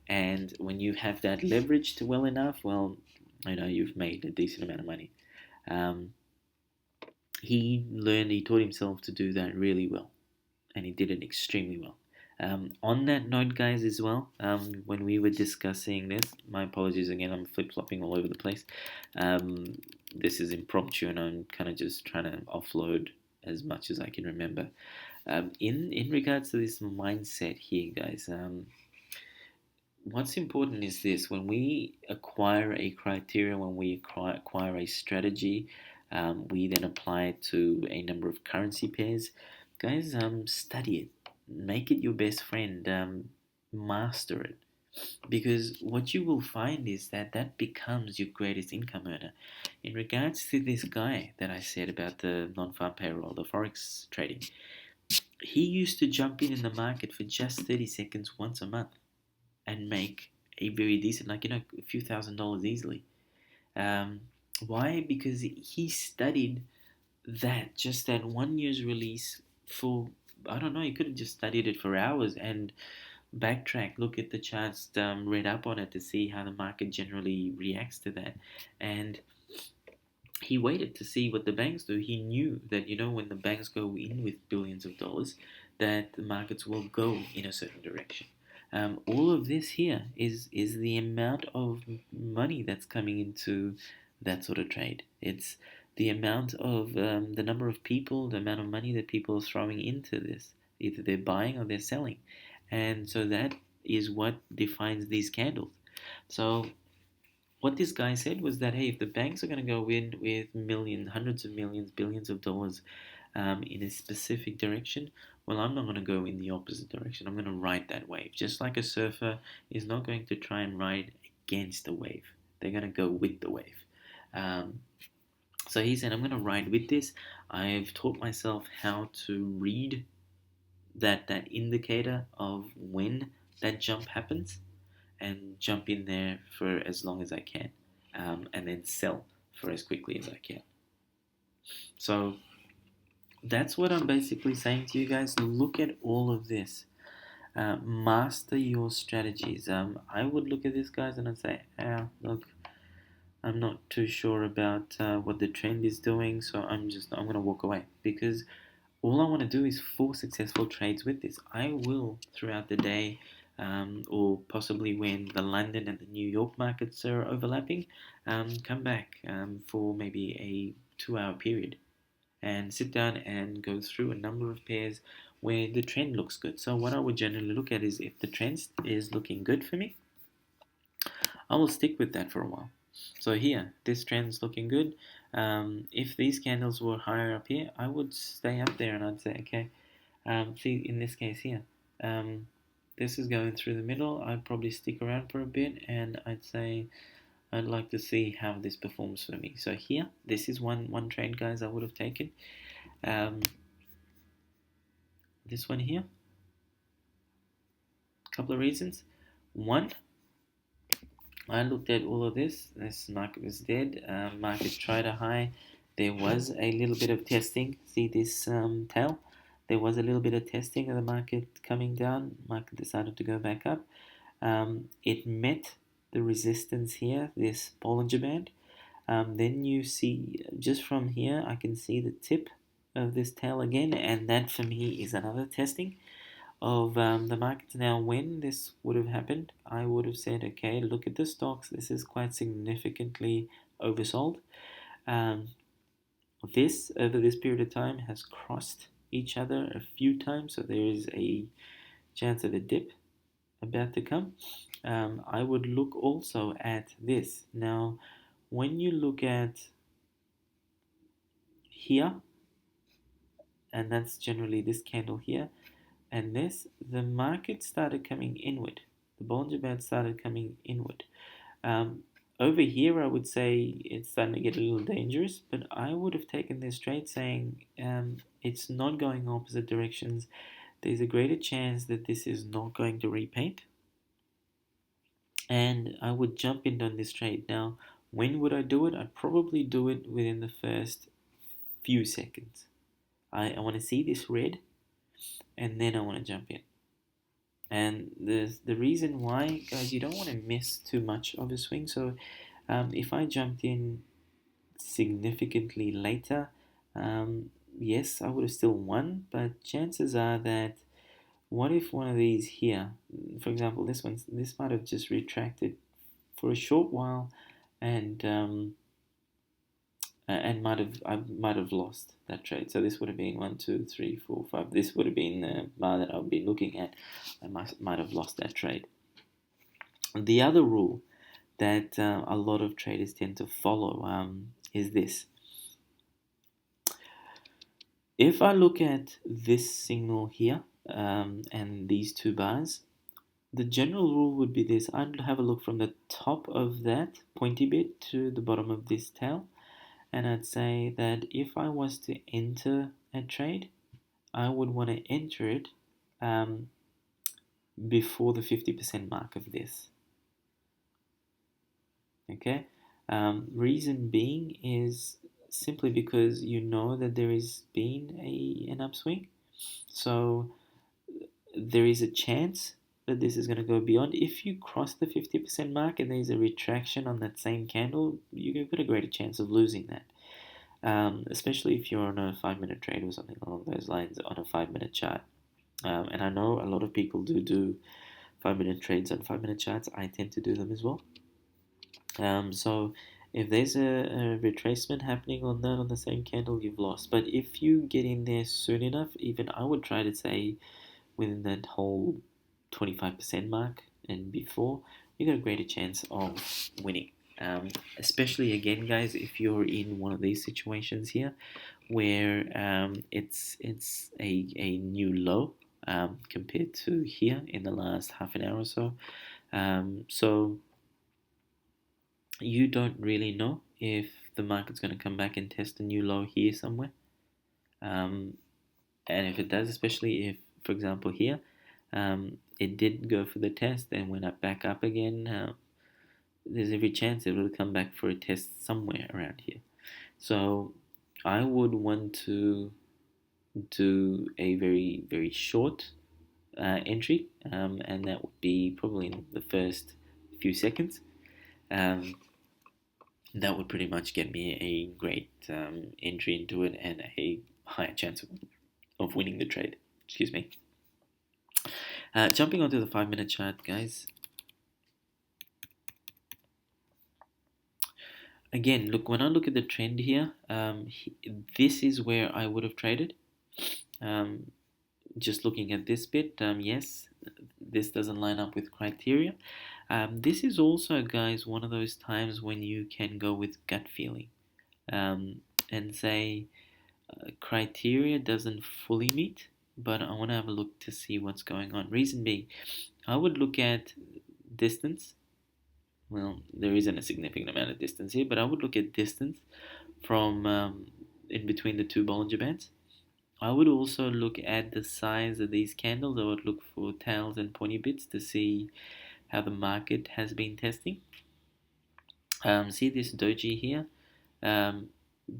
[SPEAKER 1] And when you have that leveraged well enough, well, you've made a decent amount of money. Um, he taught himself to do that really well, and he did it extremely well. On that note, guys, as well, when we were discussing this, my apologies again, I'm flip flopping all over the place. This is impromptu, and I'm kind of just trying to offload as much as I can remember. In regards to this mindset here, guys, what's important is this: when we acquire a criteria, when we acquire a strategy, we then apply it to a number of currency pairs. Guys, study it, make it your best friend, master it, because what you will find is that becomes your greatest income earner. In regards to this guy that I said about the non-farm payroll, the forex trading, he used to jump in the market for just 30 seconds once a month and make a very decent, like, a few $1,000s easily. Um, why? Because he studied just that one news release for, I don't know, he could have just studied it for hours and backtrack, look at the charts, read up on it to see how the market generally reacts to that. And he waited to see what the banks do. He knew that, when the banks go in with billions of dollars, that the markets will go in a certain direction. All of this here is the amount of money that's coming into that sort of trade. It's the amount of the number of people, the amount of money that people are throwing into this. Either they're buying or they're selling, and so that is what defines these candles. So what this guy said was that, hey, if the banks are going to go in with millions, hundreds of millions, billions of dollars in a specific direction, well, I'm not going to go in the opposite direction. I'm going to ride that wave. Just like a surfer is not going to try and ride against the wave, they're going to go with the wave. Um, So he said, I'm going to ride with this. I've taught myself how to read that indicator of when that jump happens and jump in there for as long as I can, and then sell for as quickly as I can. So that's what I'm basically saying to you guys. Look at all of this. Master your strategies. I would look at this, guys, and I'd say, look, I'm not too sure about what the trend is doing, so I'm gonna walk away because all I want to do is 4 successful trades with this. I will throughout the day, or possibly when the London and the New York markets are overlapping, come back for maybe a 2 hour period and sit down and go through a number of pairs where the trend looks good. So what I would generally look at is if the trend is looking good for me, I will stick with that for a while. So here, this trend's looking good. If these candles were higher up here, I would stay up there and I'd say, okay, see in this case here, this is going through the middle. I'd probably stick around for a bit and I'd say I'd like to see how this performs for me. So here, this is one trade, guys, I would have taken. Um, this one here, a couple of reasons. One, I looked at all of this. This market was dead. Market tried a high. There was a little bit of testing. See this tail? There was a little bit of testing of the market coming down. Market decided to go back up. It met the resistance here, this Bollinger Band. Then you see, just from here, I can see the tip of this tail again, and that for me is another testing of the markets. Now, when this would have happened, I would have said, okay, look at the stocks. This is quite significantly oversold. Um, this, over this period of time, has crossed each other a few times, so there is a chance of a dip about to come. I would look also at this. Now, when you look at here, and that's generally this candle here, and this, the market started coming inward. The Bollinger Band started coming inward. Um, Over here, I would say it's starting to get a little dangerous, but I would have taken this trade saying it's not going opposite directions. There's a greater chance that this is not going to repaint, and I would jump in on this trade. Now, when would I do it? I'd probably do it within the first few seconds. I want to see this red, and then I want to jump in. And the reason why, guys, you don't want to miss too much of a swing. So if I jumped in significantly later, yes, I would have still won, but chances are that what if one of these here, for example, this might have just retracted for a short while, and I might have lost that trade. So this would have been 1, 2, 3, 4, 5. This would have been the bar that I would be looking at. I might have lost that trade. The other rule that a lot of traders tend to follow is this. If I look at this signal here and these two bars, the general rule would be this. I'd have a look from the top of that pointy bit to the bottom of this tail, and I'd say that if I was to enter a trade, I would want to enter it um, before the 50% mark of this. Okay, reason being is simply because you know that there has been an upswing, so there is a chance that this is going to go beyond. If you cross the 50% mark and there's a retraction on that same candle, you've got a greater chance of losing that. Especially if you're on a 5 minute trade or something along those lines on a 5 minute chart. And I know a lot of people do 5 minute trades on 5 minute charts. I tend to do them as well. So if there's a retracement happening on that on the same candle, you've lost. But if you get in there soon enough, even I would try to say within that whole 25% mark and before, you got a greater chance of winning. Especially again, guys, if you're in one of these situations here where it's a new low compared to here in the last half an hour or so. So you don't really know if the market's going to come back and test a new low here somewhere. Um, and if it does, especially if, for example, here, it did go for the test and went up back up again, there's every chance it will come back for a test somewhere around here. So I would want to do a very, very short entry, and that would be probably in the first few seconds. Um, that would pretty much get me a great entry into it and a higher chance of winning the trade. Excuse me. Jumping onto the 5 minute chart, guys. Again, look, when I look at the trend here, this is where I would have traded. Um, just looking at this bit, yes, this doesn't line up with criteria. This is also, guys, one of those times when you can go with gut feeling and say criteria doesn't fully meet, but I want to have a look to see what's going on. Reason being, I would look at distance. Well, there isn't a significant amount of distance here, but I would look at distance from in between the two Bollinger Bands. I would also look at the size of these candles. I would look for tails and pointy bits to see how the market has been testing. See this doji here? Um,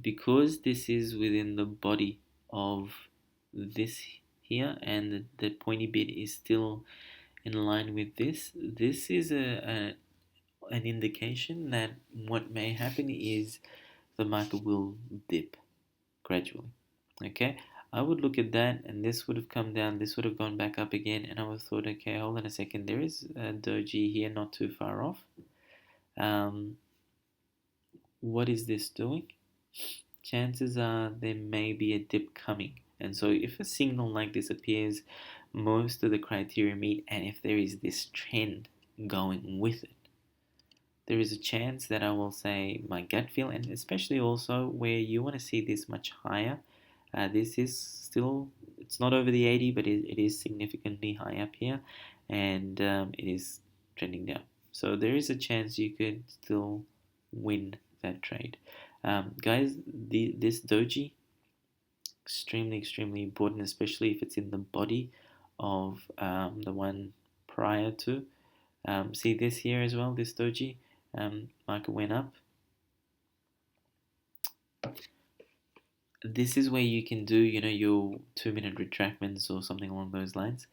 [SPEAKER 1] because this is within the body of this here and the pointy bit is still in line with this is an indication that what may happen is the market will dip gradually. Okay, I would look at that, and this would have come down, this would have gone back up again, and I would have thought, okay, hold on a second, there is a doji here not too far off. What is this doing? Chances are there may be a dip coming. And so if a signal like this appears, most of the criteria meet, and if there is this trend going with it, there is a chance that I will say my gut feel, and especially also where you want to see this much higher. This is still, it's not over the 80, but it is significantly high up here, and it is trending down. So there is a chance you could still win that trade. Guys, this doji, extremely, extremely important, especially if it's in the body of the one prior to. See this here as well, this doji. Market went up. This is where you can do, your 2 minute retracements or something along those lines.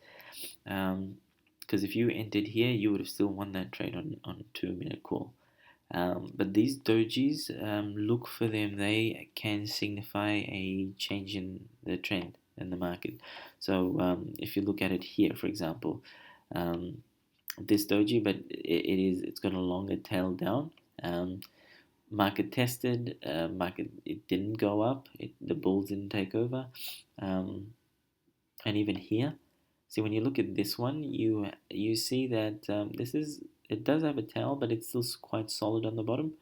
[SPEAKER 1] Because if you entered here, you would have still won that trade on 2 minute call. But these dojis, look for them. They can signify a change in the trend in the market. So if you look at it here, for example, this doji, but it's got a longer tail down. Market tested, market it didn't go up. The bulls didn't take over, and even here. See, when you look at this one, you see that it does have a tail, but it's still quite solid on the bottom.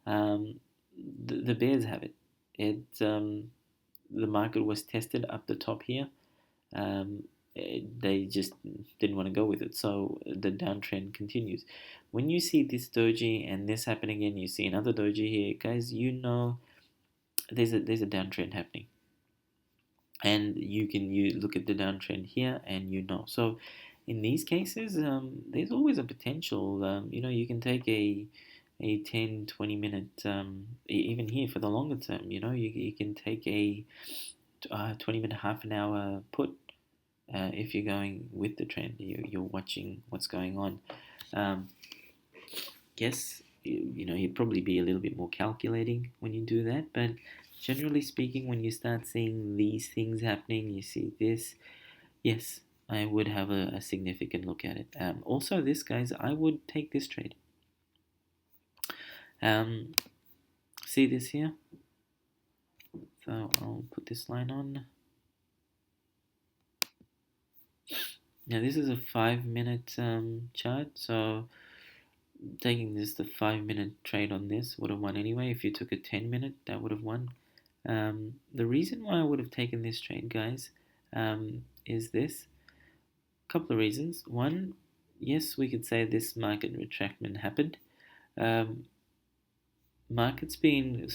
[SPEAKER 1] The bears have it. The market was tested up the top here. They just didn't want to go with it, so the downtrend continues. When you see this doji and this happen again, you see another doji here, guys. There's a downtrend happening, and you look at the downtrend here, and So, in these cases, there's always a potential. You can take a 10, 20 minute, even here for the longer term. You can take a 20 minute, half an hour put. If you're going with the trend, you're watching what's going on. Yes, you'd probably be a little bit more calculating when you do that, but generally speaking, when you start seeing these things happening, you see this, yes, I would have a significant look at it. Also, this, guys, I would take this trade. See this here? So I'll put this line on. Now this is a 5 minute chart, so taking this the 5 minute trade on this would have won anyway. If you took a 10 minute, that would have won. The reason why I would have taken this trade, guys, is this. A couple of reasons. One, yes, we could say this market retracement happened. market's been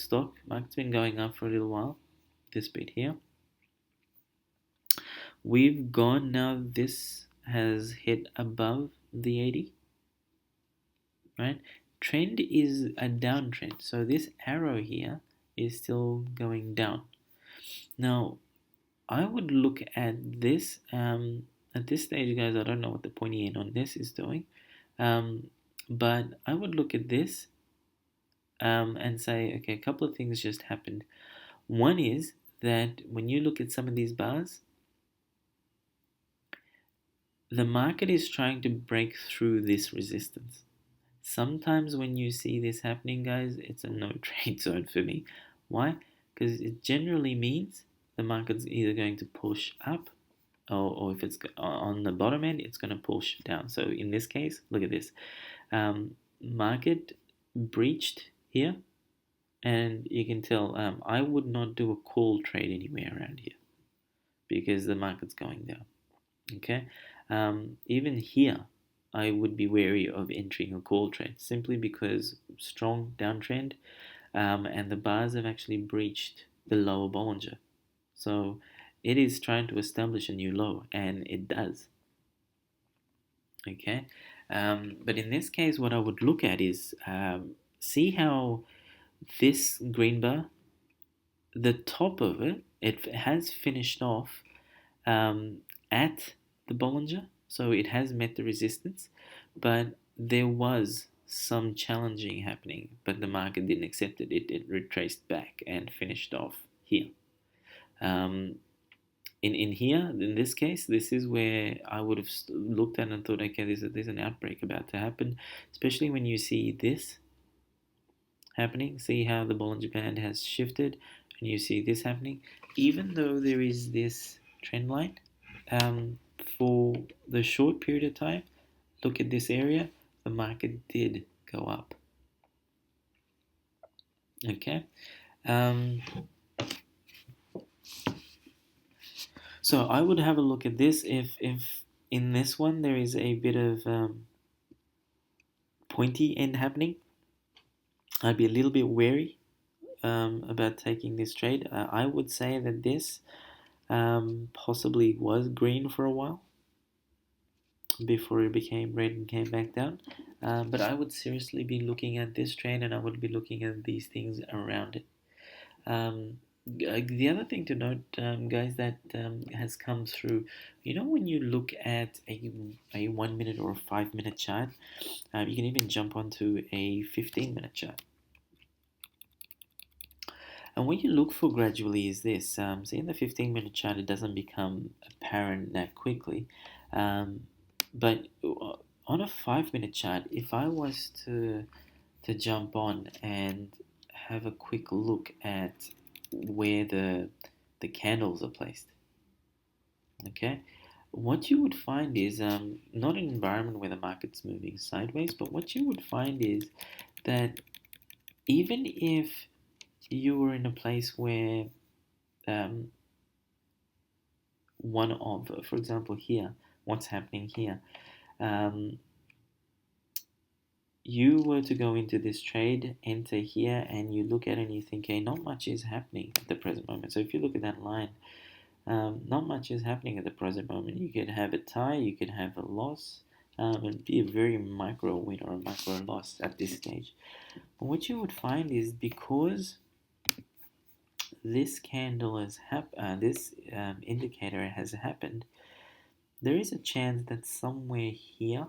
[SPEAKER 1] going up for a little while. This bit here, we've gone now. This has hit above the 80, right? Trend is a downtrend, so this arrow here is still going down. Now, I would look at this stage, guys. I don't know what the pointy end on this is doing, um, but I would look at this and say, okay, a couple of things just happened. One is that when you look at some of these bars, the market is trying to break through this resistance. Sometimes when you see this happening, guys, it's a no trade zone for me. Why? Because it generally means the market's either going to push up, or if it's on the bottom end, it's going to push down. So in this case, look at this. Market breached here, and you can tell I would not do a call trade anywhere around here because the market's going down. Okay, even here, I would be wary of entering a call trade simply because strong downtrend, and the bars have actually breached the lower Bollinger. So it is trying to establish a new low, and it does. Okay, but in this case, what I would look at is see how this green bar, the top of it, it has finished off um, at the Bollinger, so it has met the resistance, but there was some challenging happening, but the market didn't accept it. It retraced back and finished off here. Um, in here, in this case, this is where I would have looked at and thought, okay, there's an outbreak about to happen, especially when you see this happening. See how the Bollinger Band has shifted, and you see this happening. Even though there is this trend line, for the short period of time, look at this area, the market did go up. Okay, um, so I would have a look at this. If in this one there is a bit of pointy end happening, I'd be a little bit wary about taking this trade. I would say that this possibly was green for a while before it became red and came back down. But I would seriously be looking at this trade, and I would be looking at these things around it. Um, the other thing to note, guys, that has come through, when you look at a 1 minute or a 5 minute chart, you can even jump onto a 15-minute chart. And what you look for gradually is this. See, in the 15-minute chart, it doesn't become apparent that quickly. But on a 5 minute chart, if I was to jump on and have a quick look at where the candles are placed, okay, what you would find is not an environment where the market's moving sideways, but what you would find is that even if you were in a place where um, for example, here, what's happening here, um, you were to go into this trade, enter here, and you look at it and you think, hey, not much is happening at the present moment. So if you look at that line, not much is happening at the present moment. You could have a tie, you could have a loss, and be a very micro win or a micro loss at this stage. But what you would find is because this candle this indicator has happened, there is a chance that somewhere here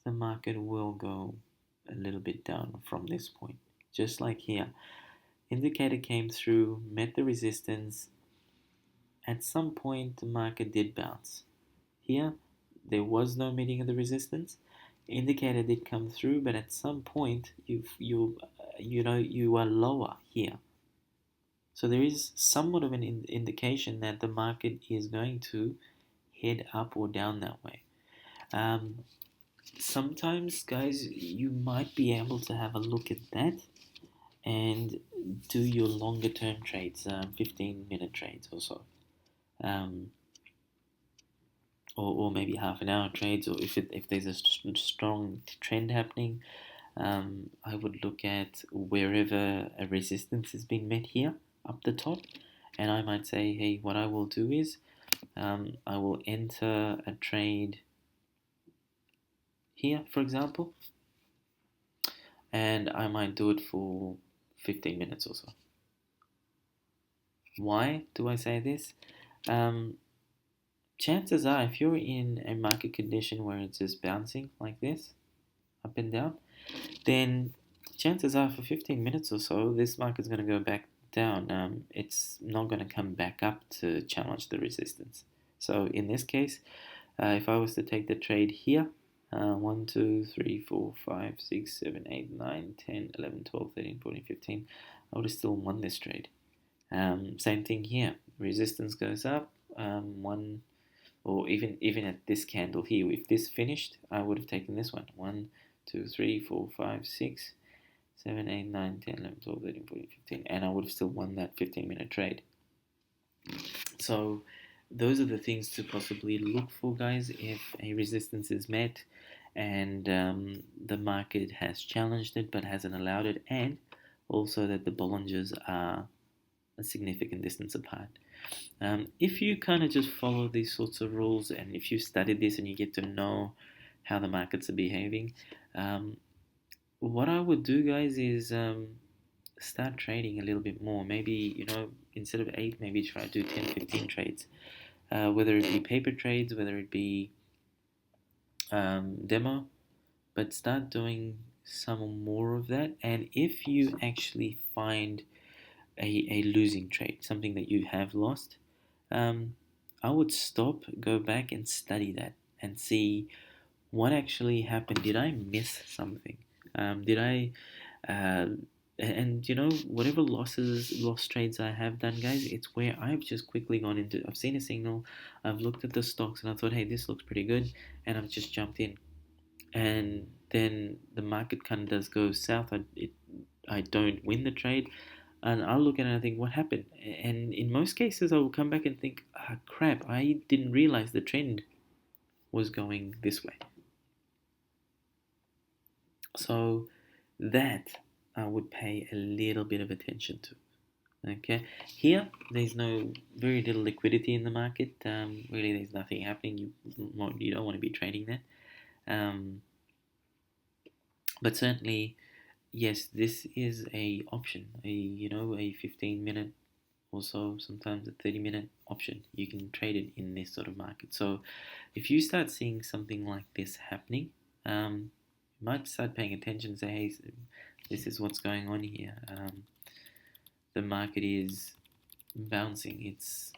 [SPEAKER 1] the market will go a little bit down from this point. Just like here, indicator came through, met the resistance. At some point, the market did bounce. Here, there was no meeting of the resistance. Indicator did come through, but at some point, you are lower here. So there is somewhat of an indication that the market is going to head up or down that way. Sometimes, guys, you might be able to have a look at that and do your longer term trades, 15-minute trades or so, um, or maybe half an hour trades, or if there's a strong trend happening, I would look at wherever a resistance has been met here up the top, and I might say, hey, what I will do is I will enter a trade here, for example, and I might do it for 15 minutes or so. Why do I say this? Um, Chances are, if you're in a market condition where it's just bouncing like this, up and down, then chances are for 15 minutes or so, this market's going to go back down. It's not going to come back up to challenge the resistance. So in this case, if I was to take the trade here, 1, 2, 3, 4, 5, 6, 7, 8, 9, 10, 11, 12, 13, 14, 15, I would have still won this trade. Same thing here. Resistance goes up, one, or even at this candle here. If this finished, I would have taken this one. 1, 2, 3, 4, 5, 6, 7, 8, 9, 10, 11, 12, 13, 14, 15, and I would have still won that 15-minute trade. So those are the things to possibly look for, guys, if a resistance is met and the market has challenged it but hasn't allowed it, and also that the Bollingers are a significant distance apart. If you kind of just follow these sorts of rules, and if you study this and you get to know how the markets are behaving, what I would do, guys, is start trading a little bit more. Maybe, instead of 8, maybe try to do 10, 15 trades. Whether it be paper trades, whether it be demo, but start doing some more of that. And if you actually find a losing trade, something that you have lost, I would stop, go back and study that and see what actually happened. Did I miss something? Did I, and whatever lost trades I have done, guys, it's where I've just quickly gone into. I've seen a signal, I've looked at the stocks, and I thought, hey, this looks pretty good, and I've just jumped in. And then the market kind of does go south. I don't win the trade, and I'll look at it and I think, what happened? And in most cases, I will come back and think, crap, I didn't realize the trend was going this way. So that I would pay a little bit of attention to. Okay, here there's very little liquidity in the market. Really, there's nothing happening. You don't want to be trading that. But certainly, yes, this is a option. A 15-minute or so, sometimes a 30-minute option. You can trade it in this sort of market. So if you start seeing something like this happening, you might start paying attention and say, hey, this is what's going on here. The market is bouncing. It's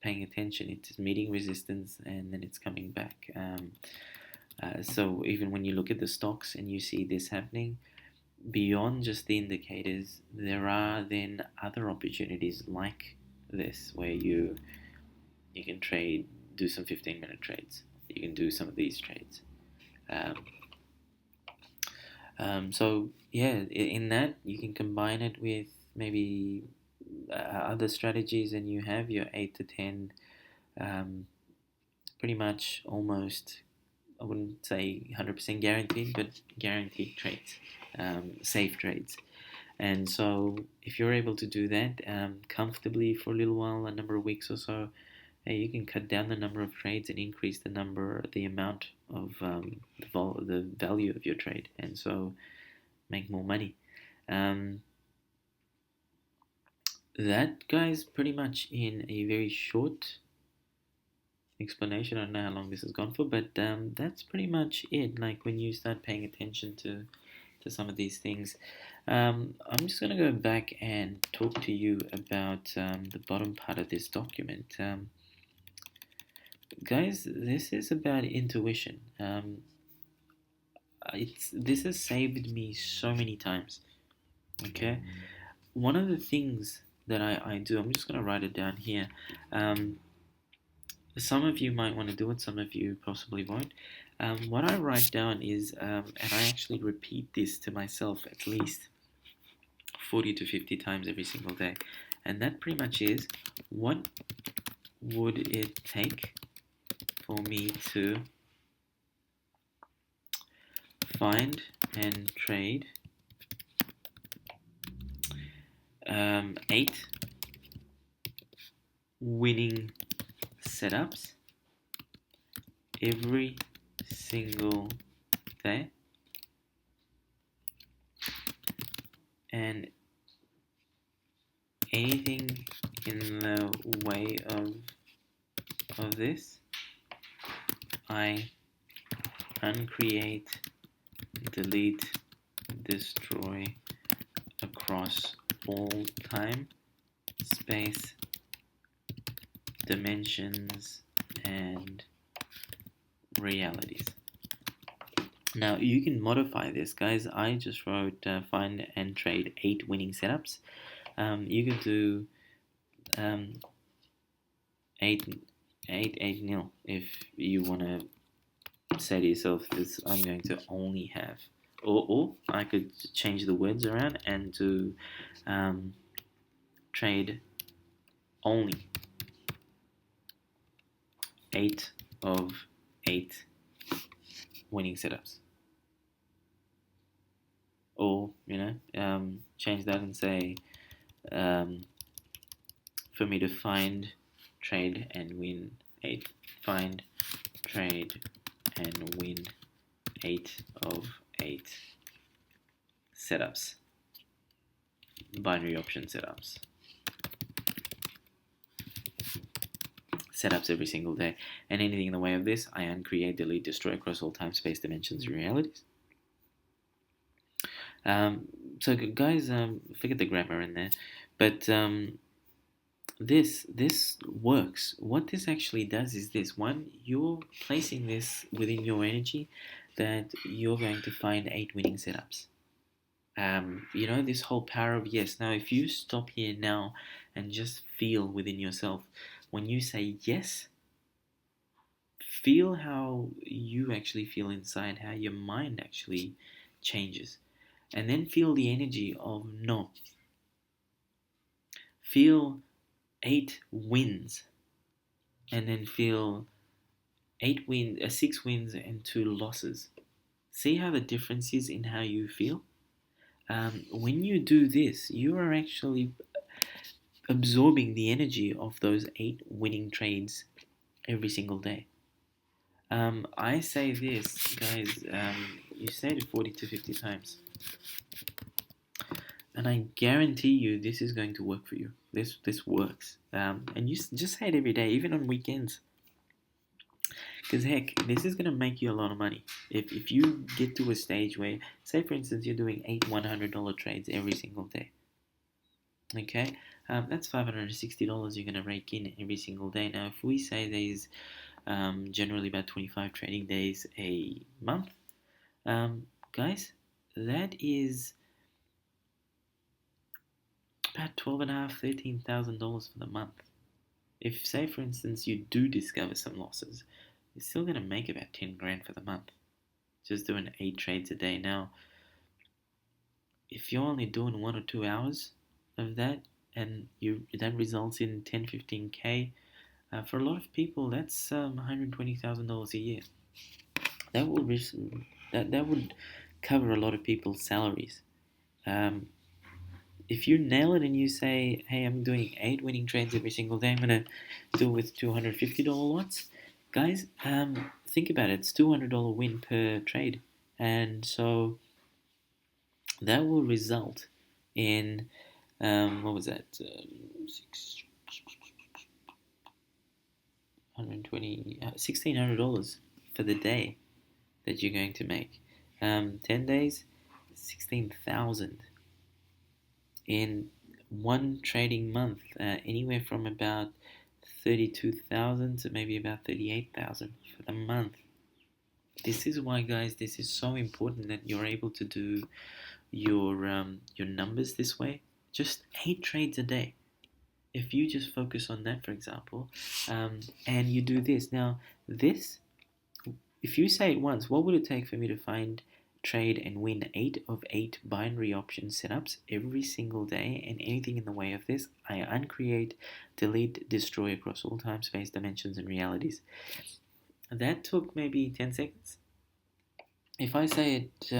[SPEAKER 1] paying attention. It's meeting resistance, and then it's coming back. So even when you look at the stocks and you see this happening, beyond just the indicators, there are then other opportunities like this where you can do some 15-minute trades. You can do some of these trades. So yeah, in that you can combine it with maybe other strategies, and you have your 8 to 10, pretty much almost, I wouldn't say 100% guaranteed, but guaranteed trades, safe trades. And so if you're able to do that comfortably for a little while, a number of weeks or so, you can cut down the number of trades and increase the amount of the value of your trade, and so make more money. That, guys, pretty much in a very short explanation. I don't know how long this has gone for, but that's pretty much it. Like, when you start paying attention to some of these things, I'm just going to go back and talk to you about the bottom part of this document. Guys, this is about intuition. This has saved me so many times. Okay, one of the things that I do, I'm just going to write it down here. Some of you might want to do it, some of you possibly won't. What I write down is, and I actually repeat this to myself at least 40 to 50 times every single day, and that pretty much is, what would it take for me to find and trade 8 winning setups every single day, and anything in the way of this I uncreate, delete, destroy across all time, space, dimensions, and realities. Now you can modify this, guys. I just wrote find and trade 8 winning setups. You could do um, 8 8 nil if you want to say to yourself this. I'm going to only have, or I could change the words around and do trade only 8 of 8 winning setups, or change that and say um, for me to find, trade, and win 8. Find, trade, and win 8 of 8 setups, binary option setups. Setups every single day, and anything in the way of this, I uncreate, delete, destroy across all time, space, dimensions, and realities. Um, so, guys, forget the grammar in there, but this works. What this actually does is this: one, you're placing this within your energy that you're going to find 8 winning setups. This whole power of yes. Now, if you stop here now and just feel within yourself, when you say yes, feel how you actually feel inside, how your mind actually changes, and then feel the energy of no. Feel 8 wins, and then feel 6 wins and 2 losses. See how the difference is in how you feel. When you do this, you are actually absorbing the energy of those 8 winning trades every single day. I say this, guys. You say it 40 to 50 times, and I guarantee you this is going to work for you. This works, and you just say it every day, even on weekends. Because heck, this is gonna make you a lot of money. If you get to a stage where, say for instance, you're doing 8 $100 trades every single day. Okay, that's $560 you're gonna rake in every single day. Now, if we say there's generally about 25 trading days a month, guys, that is about 12 and a half, $13,000 for the month. If, say for instance, you do discover some losses, you're still gonna make about 10 grand for the month, just doing 8 trades a day. Now, if you're only doing 1 or 2 hours of that, and that results in 10, 15K, for a lot of people, that's $120,000 a year. That will that would cover a lot of people's salaries. Um, if you nail it and you say, "Hey, I'm doing 8 winning trades every single day. I'm gonna do it with $250 lots," guys. Think about it. It's $200 win per trade, and so that will result in what was that? 120, $1,600 for the day that you're going to make. 10 days, 16,000 in one trading month, anywhere from about 32,000 to maybe about 38,000 for the month. This is why, guys, this is so important that you're able to do your numbers this way. Just 8 trades a day. If you just focus on that, for example, and you do this. Now, this, if you say it once, what would it take for me to find, trade, and win 8 of 8 binary option setups every single day, and anything in the way of this, I uncreate, delete, destroy across all time, space, dimensions, and realities. That took maybe 10 seconds. If I say it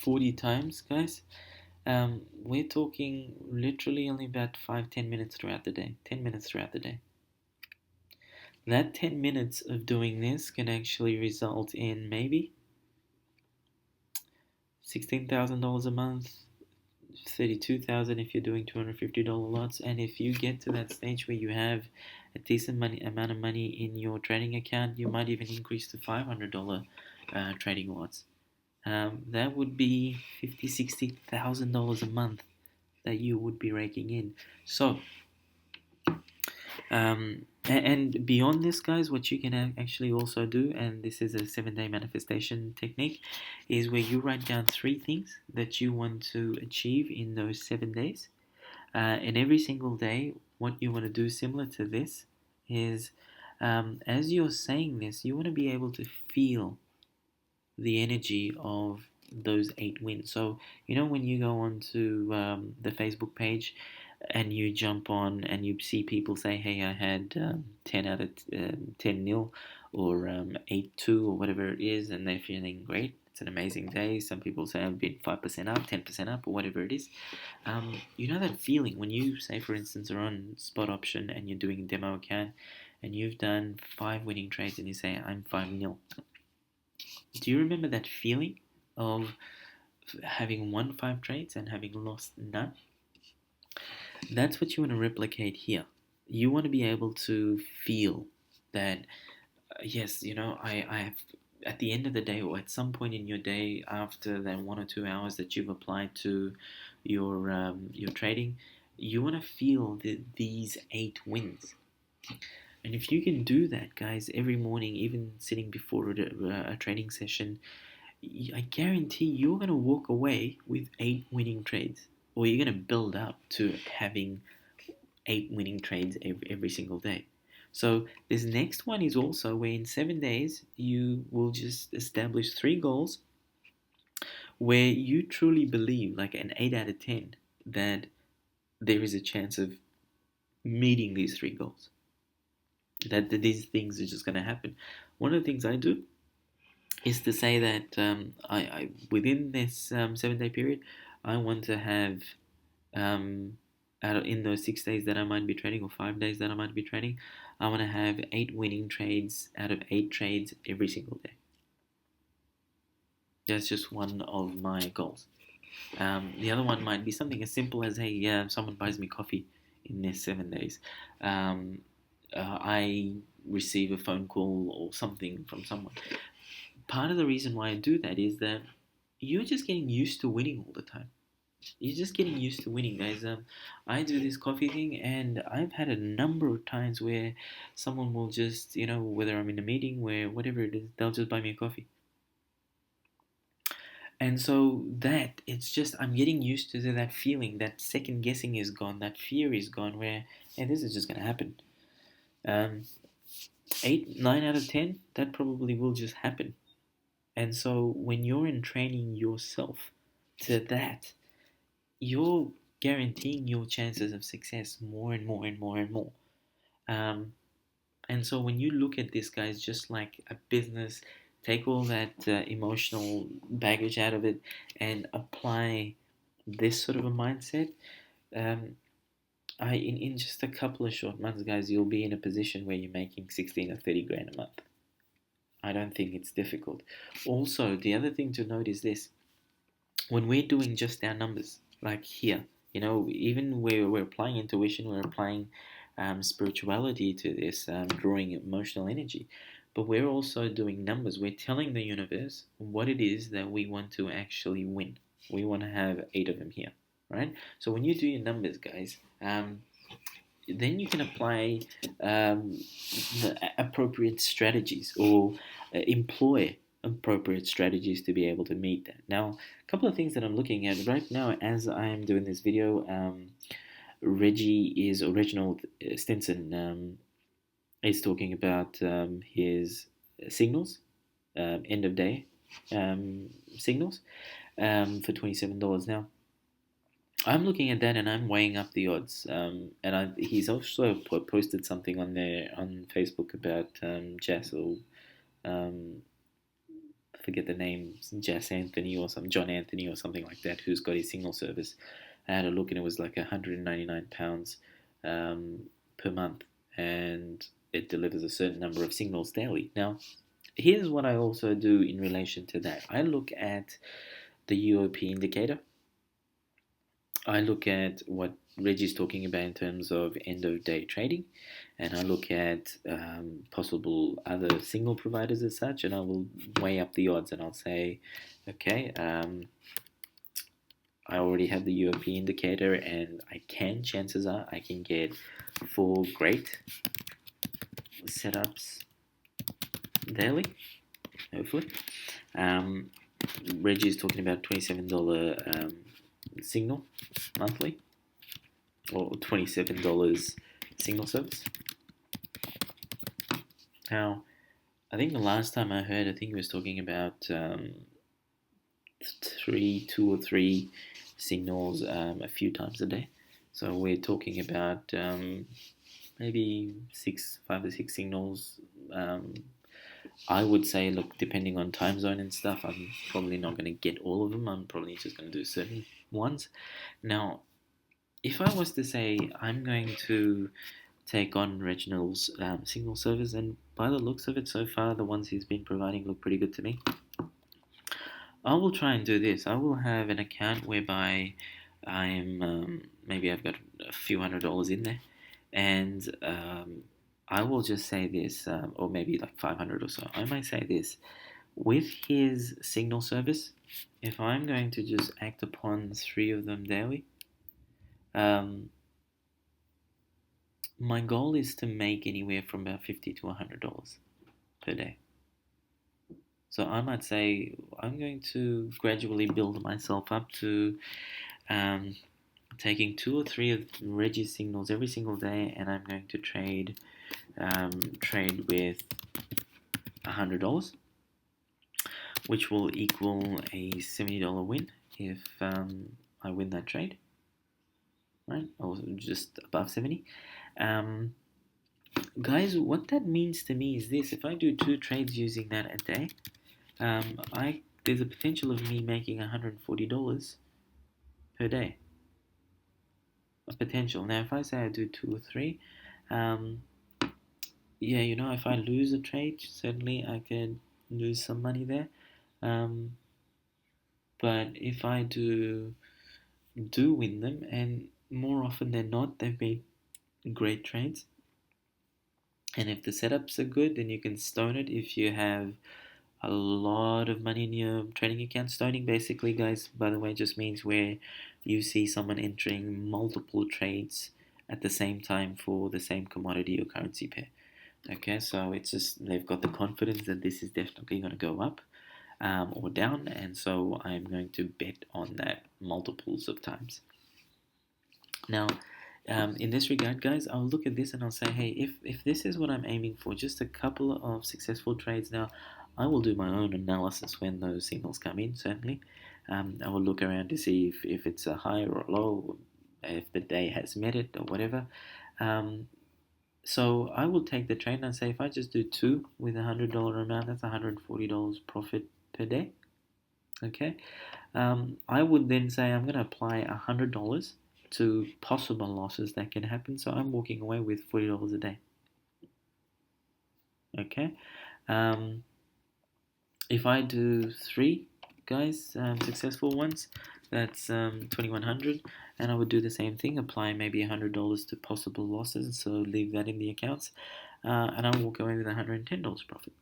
[SPEAKER 1] 40 times, guys, we're talking literally only about 5-10 minutes throughout the day. 10 minutes throughout the day. That 10 minutes of doing this can actually result in maybe $16,000 a month, 32,000 if you're doing $250 lots. And if you get to that stage where you have a decent amount of money in your trading account, you might even increase to $500 trading lots. That would be $50,000-$60,000 a month that you would be raking in. So and beyond this, guys, what you can actually also do, and this is a 7-day manifestation technique, is where you write down 3 things that you want to achieve in those 7 days. And every single day, what you want to do, similar to this, is as you're saying this, you want to be able to feel the energy of those 8 wins. So, when you go onto the Facebook page and you jump on and you see people say, hey, I had 10 out of 10 nil or 8-2 or whatever it is, and they're feeling great. It's an amazing day. Some people say I've been 5% up, 10% up, or whatever it is. You know that feeling when you, say, for instance, are on spot option and you're doing a demo account and you've done 5 winning trades and you say, I'm 5-0. Do you remember that feeling of having won 5 trades and having lost none? That's what you want to replicate here. You want to be able to feel that, yes, I have, at the end of the day or at some point in your day after that 1 or 2 hours that you've applied to your trading, you want to feel these 8 wins. And if you can do that, guys, every morning, even sitting before a trading session, I guarantee you're going to walk away with 8 winning trades, or you're going to build up to having 8 winning trades every single day. So this next one is also where in 7 days you will just establish 3 goals where you truly believe, like an 8 out of 10, that there is a chance of meeting these 3 goals. That these things are just going to happen. One of the things I do is to say that I within this 7-day period, I want to have in those 6 days that I might be trading, or 5 days that I might be trading, I want to have 8 winning trades out of 8 trades every single day. That's just one of my goals. The other one might be something as simple as, hey, someone buys me coffee in this 7 days. I receive a phone call or something from someone. Part of the reason why I do that is that you're just getting used to winning all the time. You're just getting used to winning, guys. I do this coffee thing, and I've had a number of times where someone will just, whether I'm in a meeting, where whatever it is, they'll just buy me a coffee. And so it's just, I'm getting used to that feeling. That second guessing is gone. That fear is gone where, hey, this is just going to happen. 8, 9 out of 10, that probably will just happen. And so when you're in training yourself to that, you're guaranteeing your chances of success more and more and more and more. And so when you look at this, guys, just like a business, take all that emotional baggage out of it and apply this sort of a mindset. In just a couple of short months, guys, you'll be in a position where you're making 16 or 30 grand a month. I don't think it's difficult. Also, the other thing to note is this: when we're doing just our numbers, like here, even where we're applying intuition, we're applying spirituality to this, drawing emotional energy, but we're also doing numbers. We're telling the universe what it is that we want to actually win. We want to have 8 of them here, right? So when you do your numbers, guys, then you can apply the appropriate strategies, or employ appropriate strategies to be able to meet that. Now, a couple of things that I'm looking at right now as I'm doing this video, Reginald Stinson is talking about his signals, end of day signals for $27. Now, I'm looking at that and I'm weighing up the odds. He's also posted something on Facebook about Jassel. forget the name, Jess Anthony or some John Anthony or something like that, who's got his signal service. I had a look and it was like £199 per month, and it delivers a certain number of signals daily. Now, here's what I also do in relation to that. I look at the UOP indicator. I look at what Reggie's talking about in terms of end of day trading, and I look at possible other signal providers as such, and I will weigh up the odds and I'll say, okay, I already have the UOP indicator, and chances are, I can get 4 great setups daily, hopefully. Reggie is talking about $27 signal monthly, or $27 signal service. Now, I think the last time I heard, I think he was talking about 2 or 3 signals a few times a day. So we're talking about maybe 5 or 6 signals. I would say, look, depending on time zone and stuff, I'm probably not going to get all of them. I'm probably just going to do certain ones. Now, if I was to say I'm going to take on Reginald's signal service, and by the looks of it so far, the ones he's been providing look pretty good to me. I will try and do this. I will have an account whereby I'm maybe I've got a few $100s in there, and I will just say this, or maybe like 500 or so. I might say this: with his signal service, if I'm going to just act upon 3 of them daily, my goal is to make anywhere from about $50 to $100 per day. So I might say I'm going to gradually build myself up to taking 2 or 3 of Reggie's signals every single day, and I'm going to trade with $100, which will equal a $70 win if I win that trade, right? Or just above 70. Guys, what that means to me is this: if I do 2 trades using that a day, there's a potential of me making $140 per day. A potential. Now, if I say I do 2 or 3, yeah, if I lose a trade, certainly I could lose some money there. But if I do win them, and more often than not, they've been great trades. And if the setups are good, then you can stone it if you have a lot of money in your trading account. Stoning basically, guys, by the way, just means where you see someone entering multiple trades at the same time for the same commodity or currency pair. Okay, so it's just they've got the confidence that this is definitely going to go up or down, and so I'm going to bet on that multiples of times. Now, in this regard, guys, I'll look at this and I'll say, hey, if this is what I'm aiming for, just a couple of successful trades. Now, I will do my own analysis when those signals come in, certainly. I will look around to see if it's a high or a low, if the day has met it or whatever. So I will take the trade and say if I just do 2 with $100 amount, that's $140 profit per day. Okay. I would then say I'm going to apply $100 to possible losses that can happen. So I'm walking away with $40 a day. Okay. If I do 3 guys, successful ones, that's 2100, and I would do the same thing, apply maybe $100 to possible losses, so leave that in the accounts, and I'll walk away with $110 profit.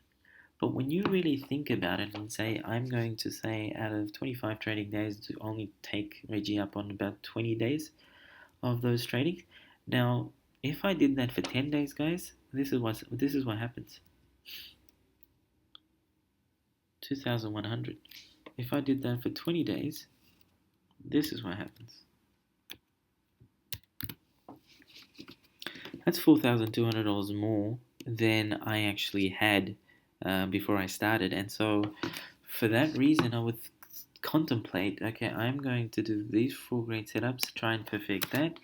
[SPEAKER 1] But when you really think about it and say, I'm going to say out of 25 trading days to only take Reggie up on about 20 days of those trading. Now, if I did that for 10 days, guys, this is what happens. 2,100. If I did that for 20 days, this is what happens. That's $4,200 more than I actually had before I started. And so for that reason, I would contemplate, okay, I'm going to do these 4 great setups, try and perfect that,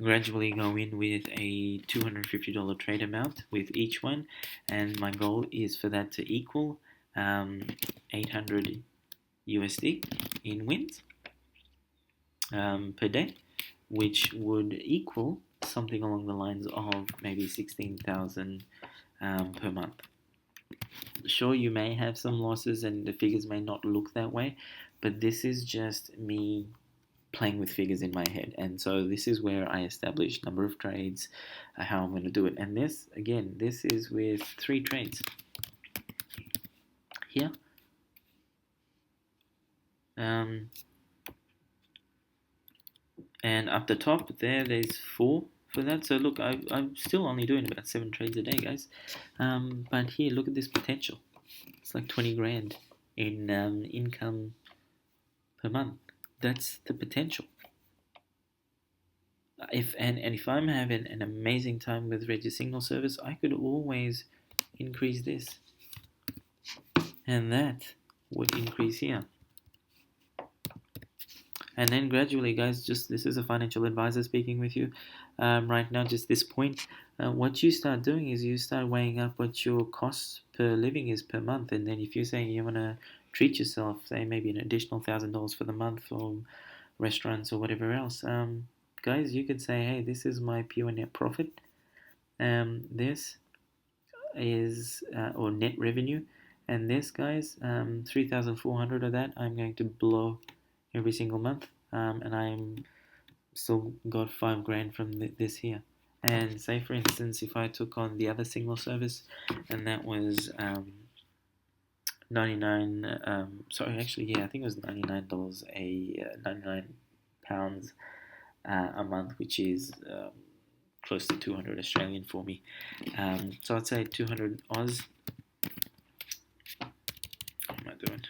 [SPEAKER 1] gradually go in with a $250 trade amount with each one, and my goal is for that to equal 800 USD in wins per day, which would equal something along the lines of maybe 16,000 per month. Sure, you may have some losses and the figures may not look that way, but this is just me playing with figures in my head. And so this is where I establish number of trades, how I'm going to do it. And this, again, this is with 3 trades here. And up the top there's 4 for that. So look, I'm still only doing about 7 trades a day, guys. But here, look at this potential. It's like 20 grand in income per month. That's the potential. If I'm having an amazing time with RegiSignal service, I could always increase this, and that would increase here. And then gradually, guys, just this is a financial advisor speaking with you right now, just this point. What you start doing is you start weighing up what your cost per living is per month. And then if you're saying you want to treat yourself, say maybe an additional $1,000 for the month for restaurants or whatever else, guys, you could say, hey, this is my pure net profit. This is, or net revenue. And this, guys, 3,400 of that I'm going to blow every single month, and I'm still got 5 grand from this here. And say for instance, if I took on the other Signal service, and that was 99. Sorry, actually, yeah, I think it was $99 £99 a month, which is close to 200 Australian for me. So I'd say 200 Oz. What am I doing?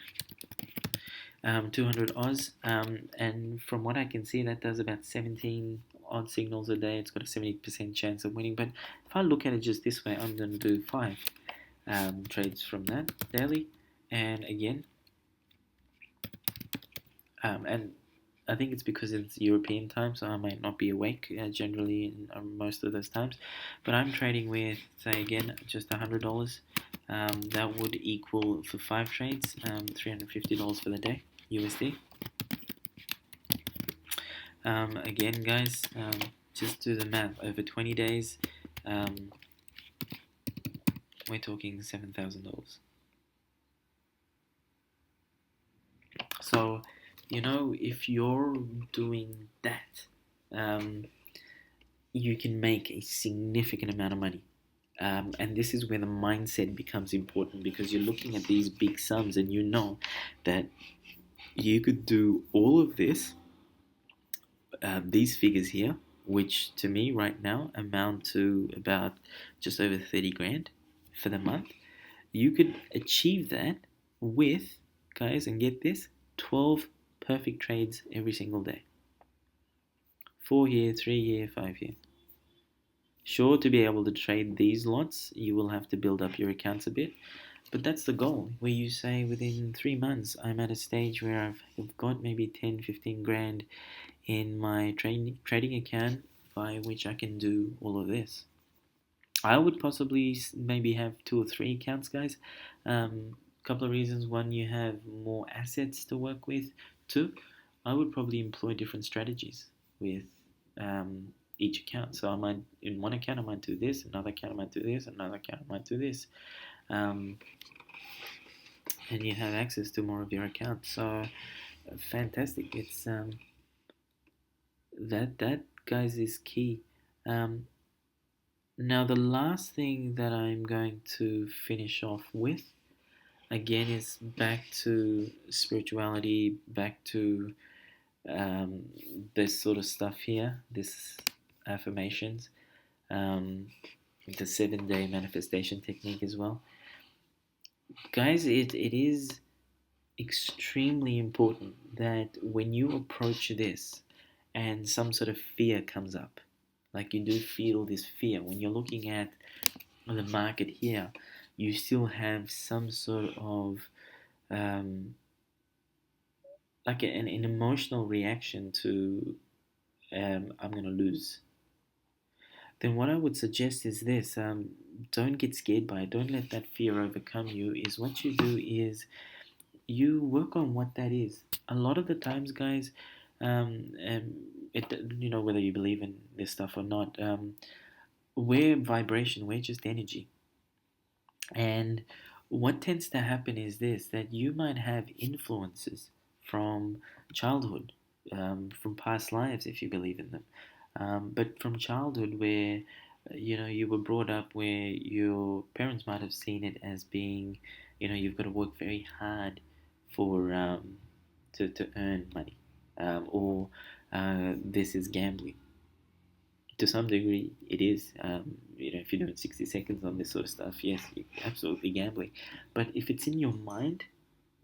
[SPEAKER 1] 200 Oz, and from what I can see, that does about 17 odd signals a day. It's got a 70% chance of winning. But if I look at it just this way, I'm going to do 5 trades from that daily, and again, and I think it's because it's European time, so I might not be awake generally in most of those times. But I'm trading with, say again, just $100. That would equal for 5 trades, $350 for the day, USD. Again, guys, just do the math. Over 20 days, we're talking $7,000. So, if you're doing that, you can make a significant amount of money. And this is where the mindset becomes important, because you're looking at these big sums and you know that you could do all of this, these figures here, which to me right now amount to about just over 30 grand for the month. You could achieve that with, guys, and get this, 12 perfect trades every single day. 4 here, 3 here, 5 here. Sure, to be able to trade these lots, you will have to build up your accounts a bit, but that's the goal, where you say within 3 months, I'm at a stage where I've got maybe 10, 15 grand in my trading account, by which I can do all of this. I would possibly maybe have 2 or 3 accounts, guys. Couple of reasons. One, you have more assets to work with. 2, I would probably employ different strategies with each account. So I might, in one account I might do this, another account I might do this, another account I might do this, and you have access to more of your accounts. So fantastic. It's that guys is key. Now the last thing that I'm going to finish off with, again, is back to spirituality, back to this sort of stuff here, this affirmations, the 7-day manifestation technique as well. Guys, it is extremely important that when you approach this and some sort of fear comes up, like you do feel this fear when you're looking at the market here, you still have some sort of like an emotional reaction to I'm going to lose. Then what I would suggest is this: don't get scared by it. Don't let that fear overcome you. Is what you do is you work on what that is. A lot of the times, guys, um, um, whether you believe in this stuff or not, we're vibration, we're just energy. And what tends to happen is this, that you might have influences from childhood, from past lives, if you believe in them. But from childhood, where you were brought up where your parents might have seen it as being, you've got to work very hard for to earn money, or this is gambling. To some degree, it is. If you're doing 60 seconds on this sort of stuff, yes, you're absolutely gambling. But if it's in your mind,